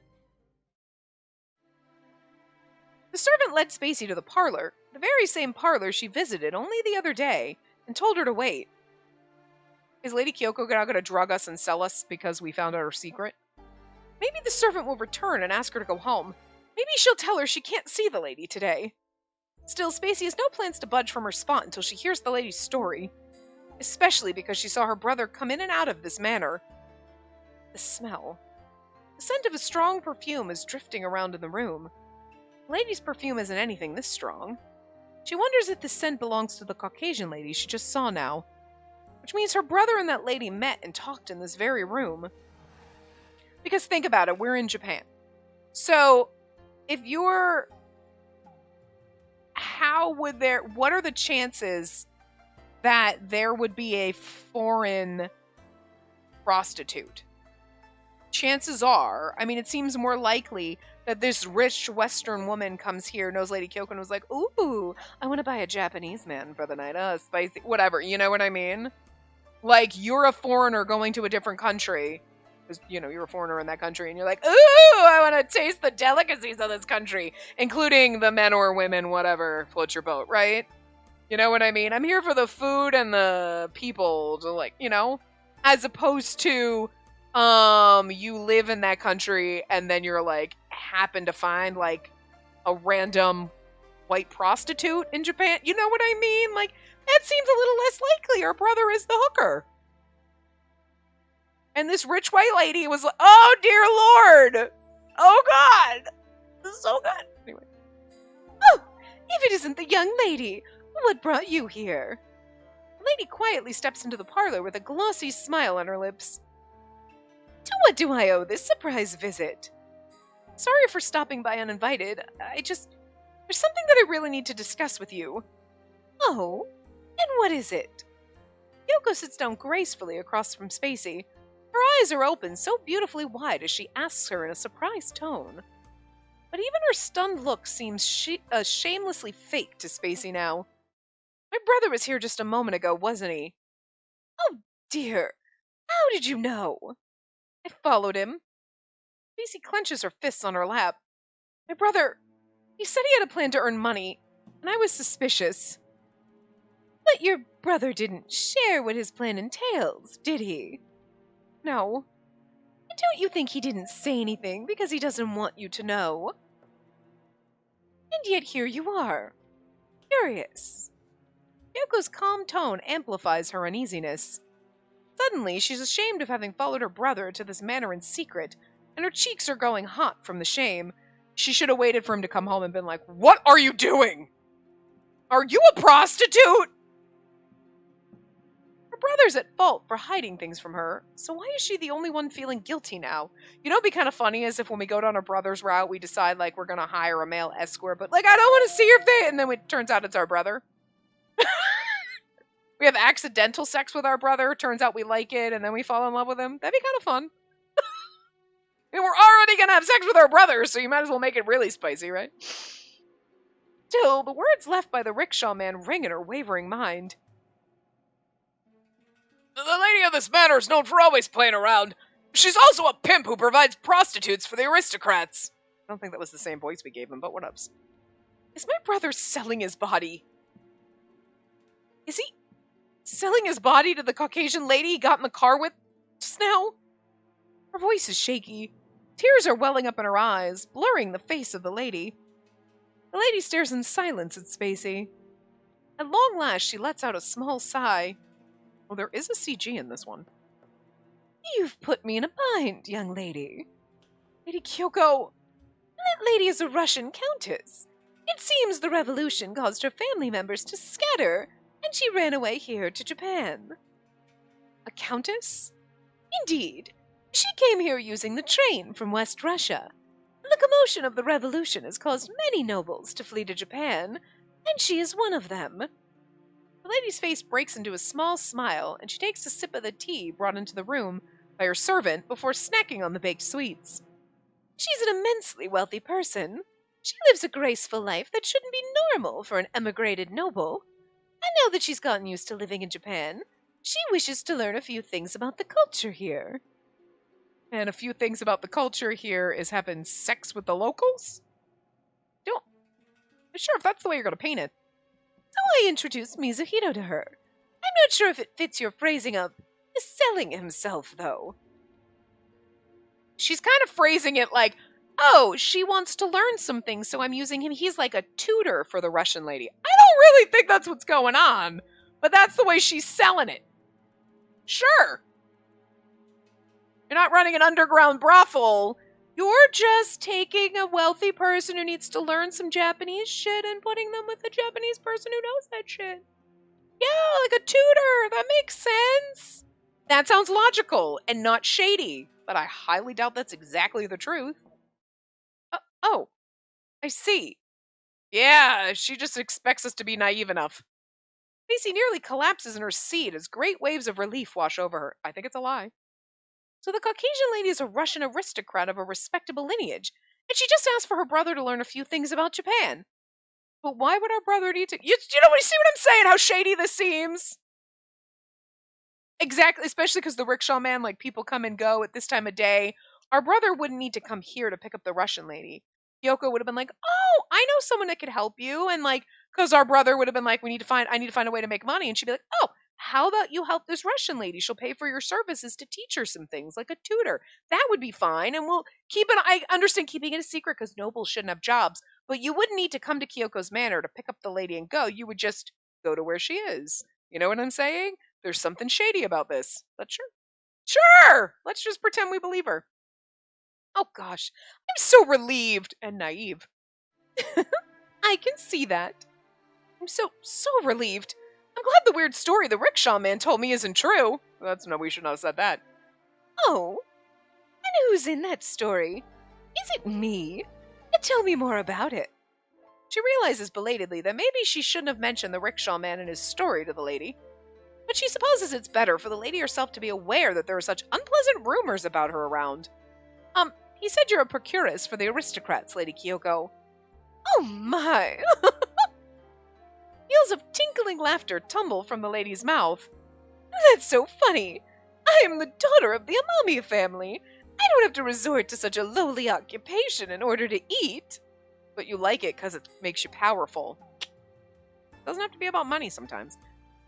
The servant led Spacey to the parlor, the very same parlor she visited only the other day, and told her to wait. Is Lady Kyoko now going to drug us and sell us because we found out her secret? Maybe the servant will return and ask her to go home. Maybe she'll tell her she can't see the lady today. Still, Spacey has no plans to budge from her spot until she hears the lady's story, especially because she saw her brother come in and out of this manor. The smell. The scent of a strong perfume is drifting around in the room. The lady's perfume isn't anything this strong. She wonders if this scent belongs to the Caucasian lady she just saw now, which means her brother and that lady met and talked in this very room. Because think about it, we're in Japan. So, if you're... what are the chances that there would be a foreign prostitute? Chances are, I mean, it seems more likely that this rich Western woman comes here, knows Lady Kyoko, and was like, ooh, I want to buy a Japanese man for the night. Spicy, whatever, you know what I mean? Like, you're a foreigner going to a different country. Because, you're a foreigner in that country, and you're like, ooh, I want to taste the delicacies of this country, including the men or women, whatever, floats your boat, right? You know what I mean? I'm here for the food and the people, to as opposed to, you live in that country, and then you're, happen to find, a random white prostitute in Japan. You know what I mean? That seems a little less likely. Our brother is the hooker. And this rich white lady was like, oh, dear Lord. Oh, God. This is so good. Anyway. Oh, if it isn't the young lady, what brought you here? The lady quietly steps into the parlor with a glossy smile on her lips. To what do I owe this surprise visit? Sorry for stopping by uninvited. There's something that I really need to discuss with you. Oh, and what is it? Yoko sits down gracefully across from Spacey. Her eyes are open so beautifully wide as she asks her in a surprised tone. But even her stunned look seems shamelessly fake to Spacey now. My brother was here just a moment ago, wasn't he? Oh dear, how did you know? I followed him. Spacey clenches her fists on her lap. My brother, he said he had a plan to earn money, and I was suspicious. But your brother didn't share what his plan entails, did he? No. And don't you think he didn't say anything because he doesn't want you to know? And yet here you are. Curious. Yoko's calm tone amplifies her uneasiness. Suddenly, she's ashamed of having followed her brother to this manor in secret, and her cheeks are going hot from the shame. She should have waited for him to come home and been like, what are you doing? Are you a prostitute? Her brother's at fault for hiding things from her, so why is she the only one feeling guilty now? You know what'd be kind of funny is if when we go down our brother's route, we decide, we're gonna hire a male escort, but, I don't want to see your face, and then it turns out it's our brother. We have accidental sex with our brother, turns out we like it, and then we fall in love with him. That'd be kind of fun. I mean, we're already gonna have sex with our brother, so you might as well make it really spicy, right? Still, the words left by the rickshaw man ring in her wavering mind. The lady of this manor is known for always playing around. She's also a pimp who provides prostitutes for the aristocrats. I don't think that was the same voice we gave him, but what ups? Is my brother selling his body? Is he selling his body to the Caucasian lady he got in the car with just now? Her voice is shaky. Tears are welling up in her eyes, blurring the face of the lady. The lady stares in silence at Spacey. At long last, she lets out a small sigh. Well, there is a CG in this one. You've put me in a bind, young lady. Lady Kyoko, that lady is a Russian countess. It seems the revolution caused her family members to scatter, and she ran away here to Japan. A countess? Indeed. She came here using the train from West Russia. The commotion of the revolution has caused many nobles to flee to Japan, and she is one of them. The lady's face breaks into a small smile, and she takes a sip of the tea brought into the room by her servant before snacking on the baked sweets. She's an immensely wealthy person. She lives a graceful life that shouldn't be normal for an emigrated noble. And now that she's gotten used to living in Japan, she wishes to learn a few things about the culture here. And a few things about the culture here is having sex with the locals? Don't. I'm sure if that's the way you're going to paint it. So I introduced Mizuhito to her. I'm not sure if it fits your phrasing of selling himself, though. She's kind of phrasing it like, oh, she wants to learn some things, so I'm using him. He's like a tutor for the Russian lady. I don't really think that's what's going on, but that's the way she's selling it. Sure. You're not running an underground brothel. You're just taking a wealthy person who needs to learn some Japanese shit and putting them with a Japanese person who knows that shit. Yeah, like a tutor. That makes sense. That sounds logical and not shady, but I highly doubt that's exactly the truth. Oh, I see. Yeah, she just expects us to be naive enough. Macy nearly collapses in her seat as great waves of relief wash over her. I think it's a lie. So the Caucasian lady is a Russian aristocrat of a respectable lineage, and she just asked for her brother to learn a few things about Japan. But why would our brother need to... You see what I'm saying? How shady this seems? Exactly, especially because the rickshaw man, like, people come and go at this time of day. Our brother wouldn't need to come here to pick up the Russian lady. Kyoko would have been like, oh, I know someone that could help you. And, like, because our brother would have been like, I need to find a way to make money. And she'd be like, oh, how about you help this Russian lady? She'll pay for your services to teach her some things, like a tutor. That would be fine. And we'll I understand keeping it a secret because nobles shouldn't have jobs. But you wouldn't need to come to Kyoko's manor to pick up the lady and go. You would just go to where she is. You know what I'm saying? There's something shady about this. But sure. Sure! Let's just pretend we believe her. Oh gosh, I'm so relieved and naive. I can see that. I'm so relieved. I'm glad the weird story the rickshaw man told me isn't true. We should not have said that. Oh, and who's in that story? Is it me? Tell me more about it. She realizes belatedly that maybe she shouldn't have mentioned the rickshaw man and his story to the lady. But she supposes it's better for the lady herself to be aware that there are such unpleasant rumors about her around. He said you're a procuress for the aristocrats, Lady Kyoko. Oh my! Peals of tinkling laughter tumble from the lady's mouth. That's so funny. I am the daughter of the Amami family. I don't have to resort to such a lowly occupation in order to eat. But you like it because it makes you powerful. Doesn't have to be about money sometimes.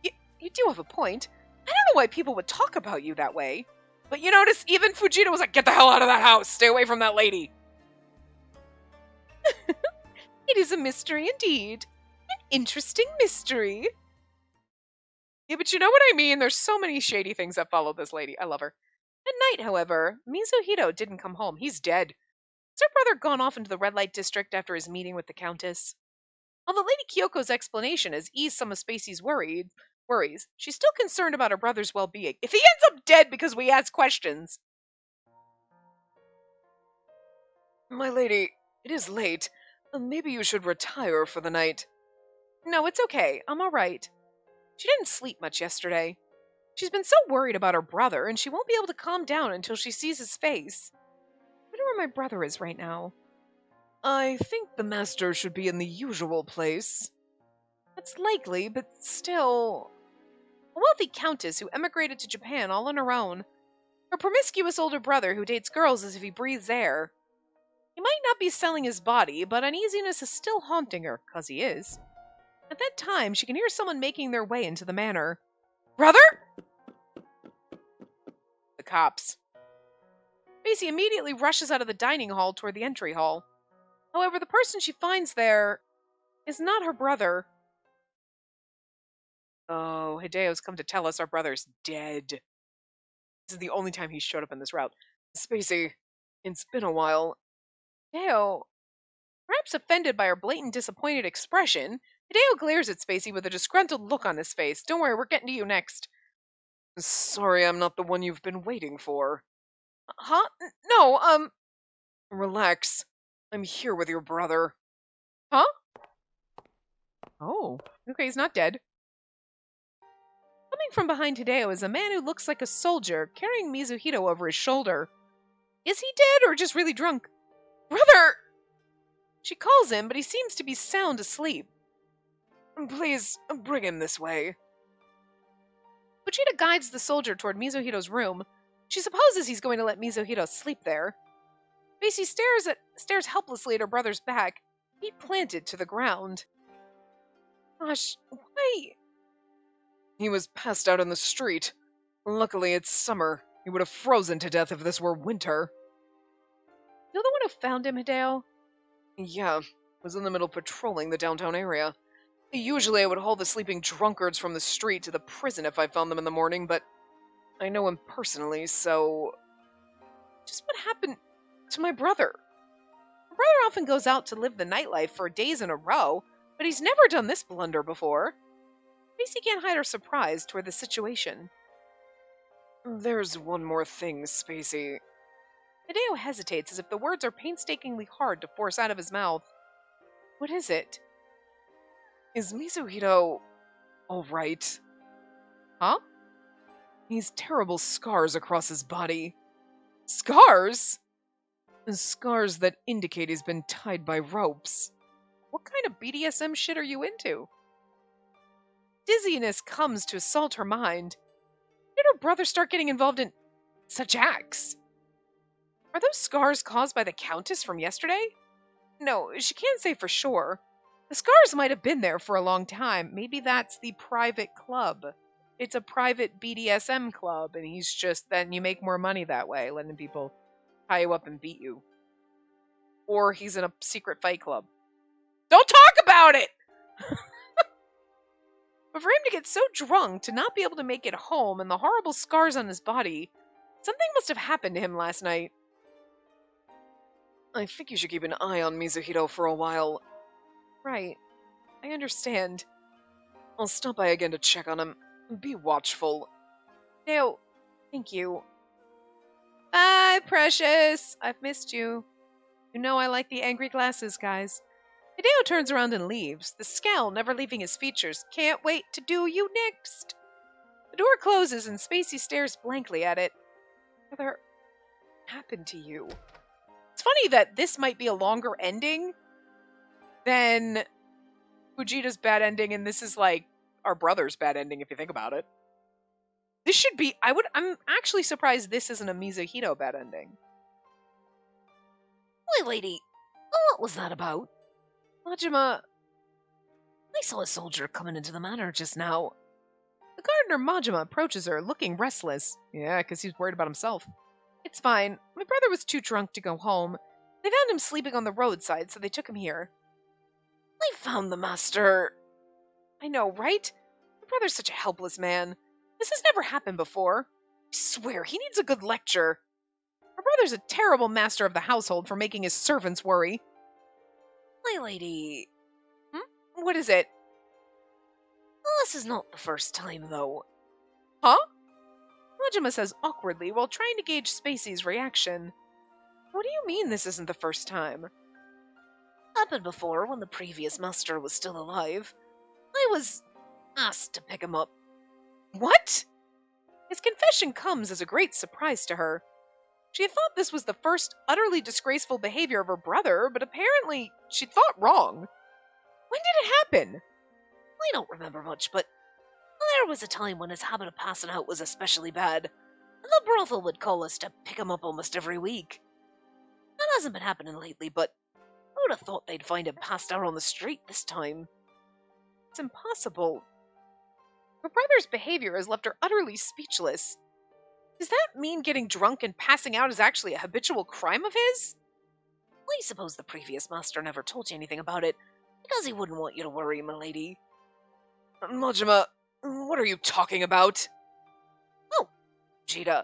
You do have a point. I don't know why people would talk about you that way. But you notice even Fujita was like, get the hell out of that house. Stay away from that lady. It is a mystery indeed. An interesting mystery. Yeah, but you know what I mean? There's so many shady things that follow this lady. I love her. At night, however, Mizuhito didn't come home. He's dead. Has her brother gone off into the red light district after his meeting with the Countess? Although Lady Kyoko's explanation has eased some of Spacey's worries, she's still concerned about her brother's well-being. If he ends up dead because we ask questions... My lady, it is late. Maybe you should retire for the night. No, it's okay. I'm all right. She didn't sleep much yesterday. She's been so worried about her brother, and she won't be able to calm down until she sees his face. I wonder where my brother is right now. I think the master should be in the usual place. That's likely, but still... A wealthy countess who emigrated to Japan all on her own. Her promiscuous older brother who dates girls as if he breathes air. He might not be selling his body, but uneasiness is still haunting her, 'cause he is. At that time, she can hear someone making their way into the manor. Brother? The cops. Macy immediately rushes out of the dining hall toward the entry hall. However, the person she finds there is not her brother. Oh, Hideo's come to tell us our brother's dead. This is the only time he's showed up in this route. Spacey, it's been a while. Hideo, perhaps offended by our blatant disappointed expression, Hideo glares at Spacey with a disgruntled look on his face. Don't worry, we're getting to you next. Sorry, I'm not the one you've been waiting for. Huh? No. Relax. I'm here with your brother. Huh? Oh, okay, he's not dead. Coming from behind Hideo is a man who looks like a soldier, carrying Mizuhito over his shoulder. Is he dead or just really drunk? Brother! She calls him, but he seems to be sound asleep. Please, bring him this way. Fujita guides the soldier toward Mizuhito's room. She supposes he's going to let Mizuhito sleep there. Spacey stares helplessly at her brother's back, feet planted to the ground. Gosh, why? He was passed out in the street. Luckily, it's summer. He would have frozen to death if this were winter. You're the one who found him, Hideo? Yeah, was in the middle patrolling the downtown area. Usually I would haul the sleeping drunkards from the street to the prison if I found them in the morning, but I know him personally, so... Just what happened to my brother? My brother often goes out to live the nightlife for days in a row, but he's never done this blunder before. Spacey can't hide her surprise toward the situation. There's one more thing, Spacey. Hideo hesitates as if the words are painstakingly hard to force out of his mouth. What is it? Is Mizuhito all right? Huh? He's terrible scars across his body. Scars? Scars that indicate he's been tied by ropes. What kind of BDSM shit are you into? Dizziness comes to assault her mind. Did her brother start getting involved in such acts? Are those scars caused by the Countess from yesterday? No, she can't say for sure. The scars might have been there for a long time. Maybe that's the private club. It's a private BDSM club, and he's just, then you make more money that way, letting people tie you up and beat you. Or he's in a secret fight club. Don't talk about it! But for him to get so drunk to not be able to make it home and the horrible scars on his body, something must have happened to him last night. I think you should keep an eye on Mizuhito for a while. Right. I understand. I'll stop by again to check on him. Be watchful. Dale, thank you. Bye, precious. I've missed you. You know I like the angry glasses, guys. Hideo turns around and leaves, the scowl never leaving his features. Can't wait to do you next. The door closes and Spacey stares blankly at it. What happened to you? It's funny that this might be a longer ending than Fujita's bad ending, and this is like our brother's bad ending if you think about it. This should be, I'm actually surprised this isn't a Mizuhito bad ending. Why, lady, what was that about? Majima, I saw a soldier coming into the manor just now. The gardener Majima approaches her, looking restless. Yeah, because he's worried about himself. It's fine. My brother was too drunk to go home. They found him sleeping on the roadside, so they took him here. I found the master. I know, right? My brother's such a helpless man. This has never happened before. I swear, he needs a good lecture. My brother's a terrible master of the household for making his servants worry. My lady... What is it? This is not the first time, though. Huh? Majima says awkwardly while trying to gauge Spacey's reaction. What do you mean this isn't the first time? Happened before when the previous master was still alive. I was asked to pick him up. What? His confession comes as a great surprise to her. She had thought this was the first utterly disgraceful behavior of her brother, but apparently she'd thought wrong. When did it happen? I don't remember much, but there was a time when his habit of passing out was especially bad. The brothel would call us to pick him up almost every week. That hasn't been happening lately, but I would have thought they'd find him passed out on the street this time. It's impossible. Her brother's behavior has left her utterly speechless. Does that mean getting drunk and passing out is actually a habitual crime of his? I suppose the previous master never told you anything about it, because he wouldn't want you to worry, my lady. Majima, What are you talking about? Oh, Fujita.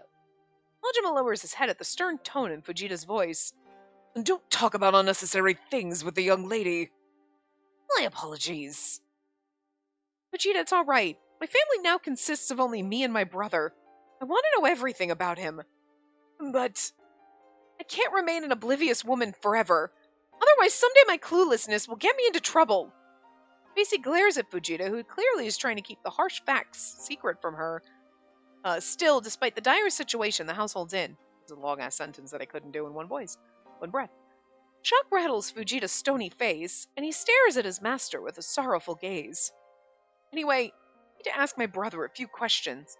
Majima lowers his head at the stern tone in Fujita's voice. Don't talk about unnecessary things with the young lady. My apologies. Fujita, it's all right. My family now consists of only me and my brother. I want to know everything about him. But I can't remain an oblivious woman forever. Otherwise, someday my cluelessness will get me into trouble. Spacey glares at Fujita, who clearly is trying to keep the harsh facts secret from her. Still, despite the dire situation the household's in. It's a long-ass sentence that I couldn't do in one breath. Shock rattles Fujita's stony face, and he stares at his master with a sorrowful gaze. Anyway, I need to ask my brother a few questions.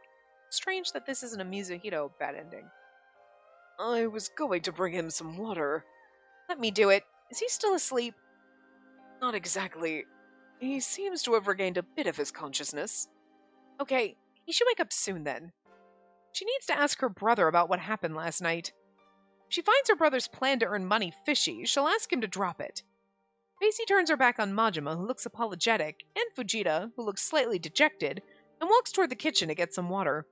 Strange that this isn't a Mizuhito bad ending. I was going to bring him some water. Let me do it. Is he still asleep? Not exactly. He seems to have regained a bit of his consciousness. Okay, he should wake up soon then. She needs to ask her brother about what happened last night. If she finds her brother's plan to earn money fishy, she'll ask him to drop it. Spacey turns her back on Majima, who looks apologetic, and Fujita, who looks slightly dejected, and walks toward the kitchen to get some water.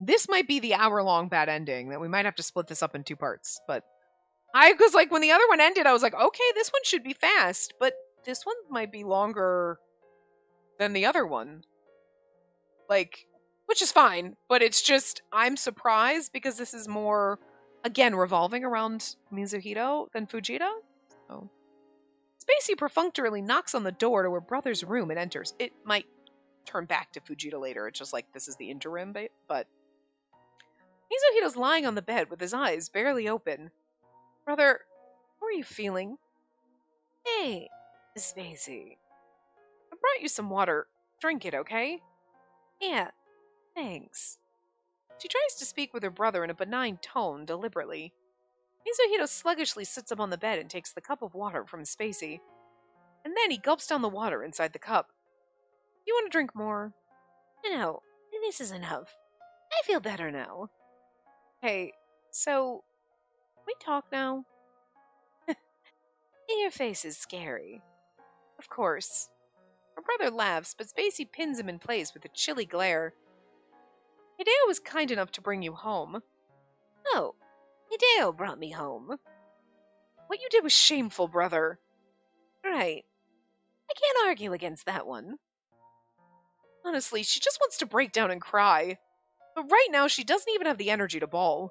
This might be the hour-long bad ending, that we might have to split this up in 2 parts, but because like when the other one ended, I was like, okay, this one should be fast, but this one might be longer than the other one. Like, which is fine, but it's just, I'm surprised because this is more, again, revolving around Mizuhito than Fujita. So, Spacey perfunctorily knocks on the door to her brother's room and enters. It might turn back to Fujita later, it's just like, this is the interim, but Mizuhito's lying on the bed with his eyes barely open. Brother, how are you feeling? Hey, Spacey. I brought you some water. Drink it, okay? Yeah, thanks. She tries to speak with her brother in a benign tone, deliberately. Mizuhito sluggishly sits up on the bed and takes the cup of water from Spacey. And then he gulps down the water inside the cup. You want to drink more? No, this is enough. I feel better now. Hey, so, can we talk now? Your face is scary. Of course. Her brother laughs, but Spacey pins him in place with a chilly glare. Hideo was kind enough to bring you home. Oh, Hideo brought me home. What you did was shameful, brother. Right. I can't argue against that one. Honestly, she just wants to break down and cry. But right now, she doesn't even have the energy to bawl.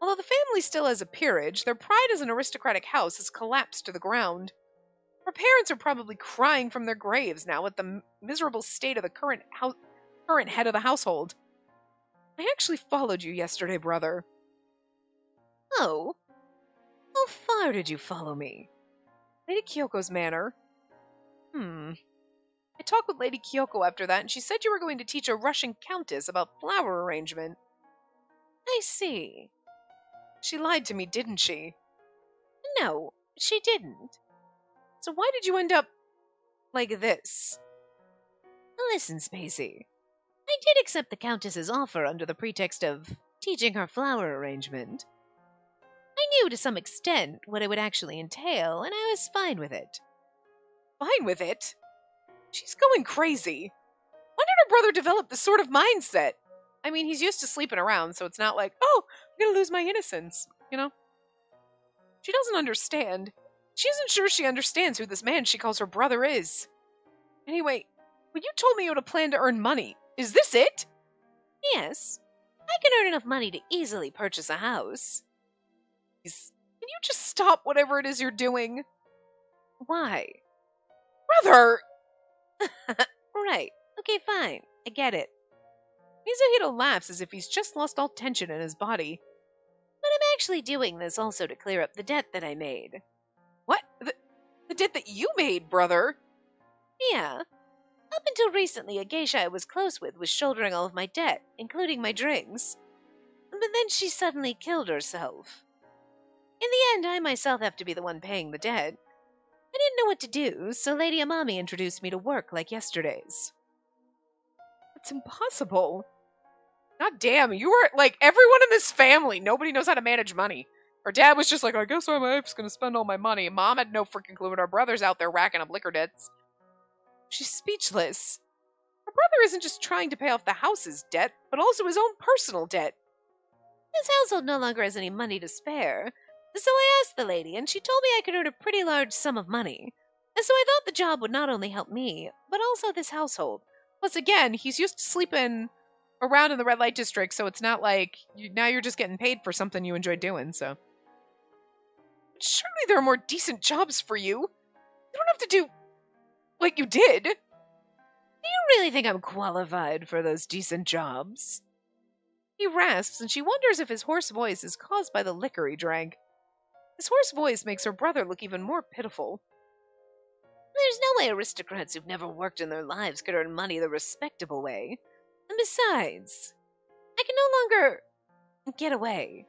Although the family still has a peerage, their pride as an aristocratic house has collapsed to the ground. Her parents are probably crying from their graves now at the miserable state of the current head of the household. I actually followed you yesterday, brother. Oh? How far did you follow me? Lady Kyoko's manor. I talked with Lady Kyoko after that, and she said you were going to teach a Russian countess about flower arrangement. I see. She lied to me, didn't she? No, she didn't. So why did you end up like this? Listen, Spacey. I did accept the Countess's offer under the pretext of teaching her flower arrangement. I knew to some extent what it would actually entail, and I was fine with it. Fine with it? She's going crazy. When did her brother develop this sort of mindset? I mean, he's used to sleeping around, so it's not like, oh, I'm gonna lose my innocence, you know? She doesn't understand. She isn't sure she understands who this man she calls her brother is. Anyway, when you told me you had a plan to earn money, is this it? Yes. I can earn enough money to easily purchase a house. Please, can you just stop whatever it is you're doing? Why? Brother! Right. Okay, fine. I get it. Mizuhito laughs as if he's just lost all tension in his body. But I'm actually doing this also to clear up the debt that I made. What? The debt that you made, brother? Yeah. Up until recently, a geisha I was close with was shouldering all of my debt, including my drinks. But then she suddenly killed herself. In the end, I myself have to be the one paying the debt. I didn't know what to do, so Lady Amami introduced me to work like yesterday's. It's impossible. God damn, you were like everyone in this family. Nobody knows how to manage money. Her dad was just like, I guess my wife's gonna spend all my money. Mom had no freaking clue, and our brother's out there racking up liquor debts. She's speechless. Her brother isn't just trying to pay off the house's debt, but also his own personal debt. His household no longer has any money to spare, so I asked the lady, and she told me I could earn a pretty large sum of money. And so I thought the job would not only help me, but also this household. Plus, again, he's used to sleeping around in the red light district, so it's not like now you're just getting paid for something you enjoy doing, so. Surely there are more decent jobs for you. You don't have to do like you did. Do you really think I'm qualified for those decent jobs? He rasps, and she wonders if his hoarse voice is caused by the liquor he drank. His hoarse voice makes her brother look even more pitiful. There's no way aristocrats who've never worked in their lives could earn money the respectable way. And besides, I can no longer get away.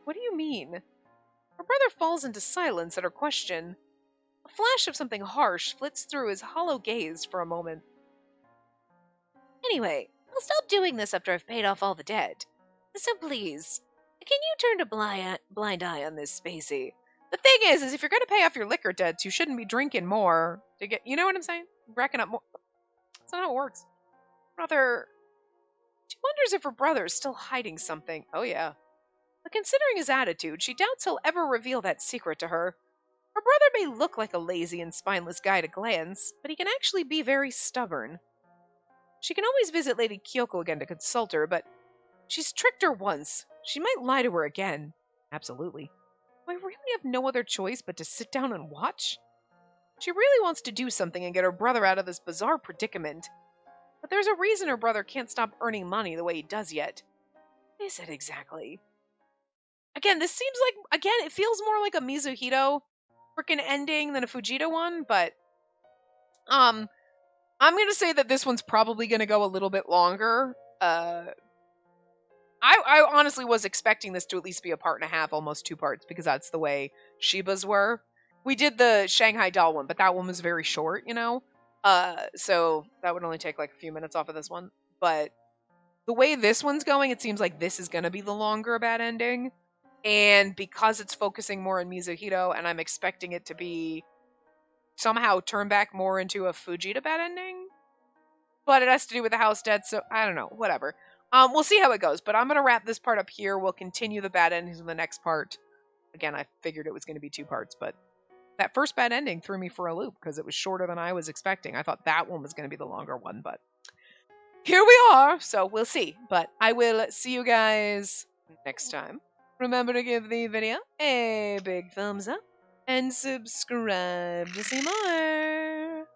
What do you mean? Her brother falls into silence at her question. A flash of something harsh flits through his hollow gaze for a moment. Anyway, I'll stop doing this after I've paid off all the debt. So please, can you turn a blind eye on this, Spacey? The thing is if you're going to pay off your liquor debts, you shouldn't be drinking more to get, you know what I'm saying? Racking up more. That's not how it works. She wonders if her brother is still hiding something. Oh, yeah. But considering his attitude, she doubts he'll ever reveal that secret to her. Her brother may look like a lazy and spineless guy at a glance, but he can actually be very stubborn. She can always visit Lady Kyoko again to consult her, but she's tricked her once. She might lie to her again. Absolutely. Do I really have no other choice but to sit down and watch? She really wants to do something and get her brother out of this bizarre predicament. But there's a reason her brother can't stop earning money the way he does yet. What is it exactly? Again, this seems like, it feels more like a Mizuhito freaking ending than a Fujita one, but I'm going to say that this one's probably going to go a little bit longer. I honestly was expecting this to at least be a part and a half, almost 2 parts, because that's the way Shiba's were. We did the Shanghai Doll one, but that one was very short, you know? So that would only take like a few minutes off of this one. But the way this one's going, it seems like this is going to be the longer bad ending. And because it's focusing more on Mizuhito, and I'm expecting it to be somehow turn back more into a Fujita bad ending. But it has to do with the house debt, so I don't know, whatever. We'll see how it goes, but I'm going to wrap this part up here. We'll continue the bad endings in the next part. Again, I figured it was going to be 2 parts, but that first bad ending threw me for a loop because it was shorter than I was expecting. I thought that one was going to be the longer one, but here we are, so we'll see. But I will see you guys next time. Remember to give the video a big thumbs up and subscribe to see more.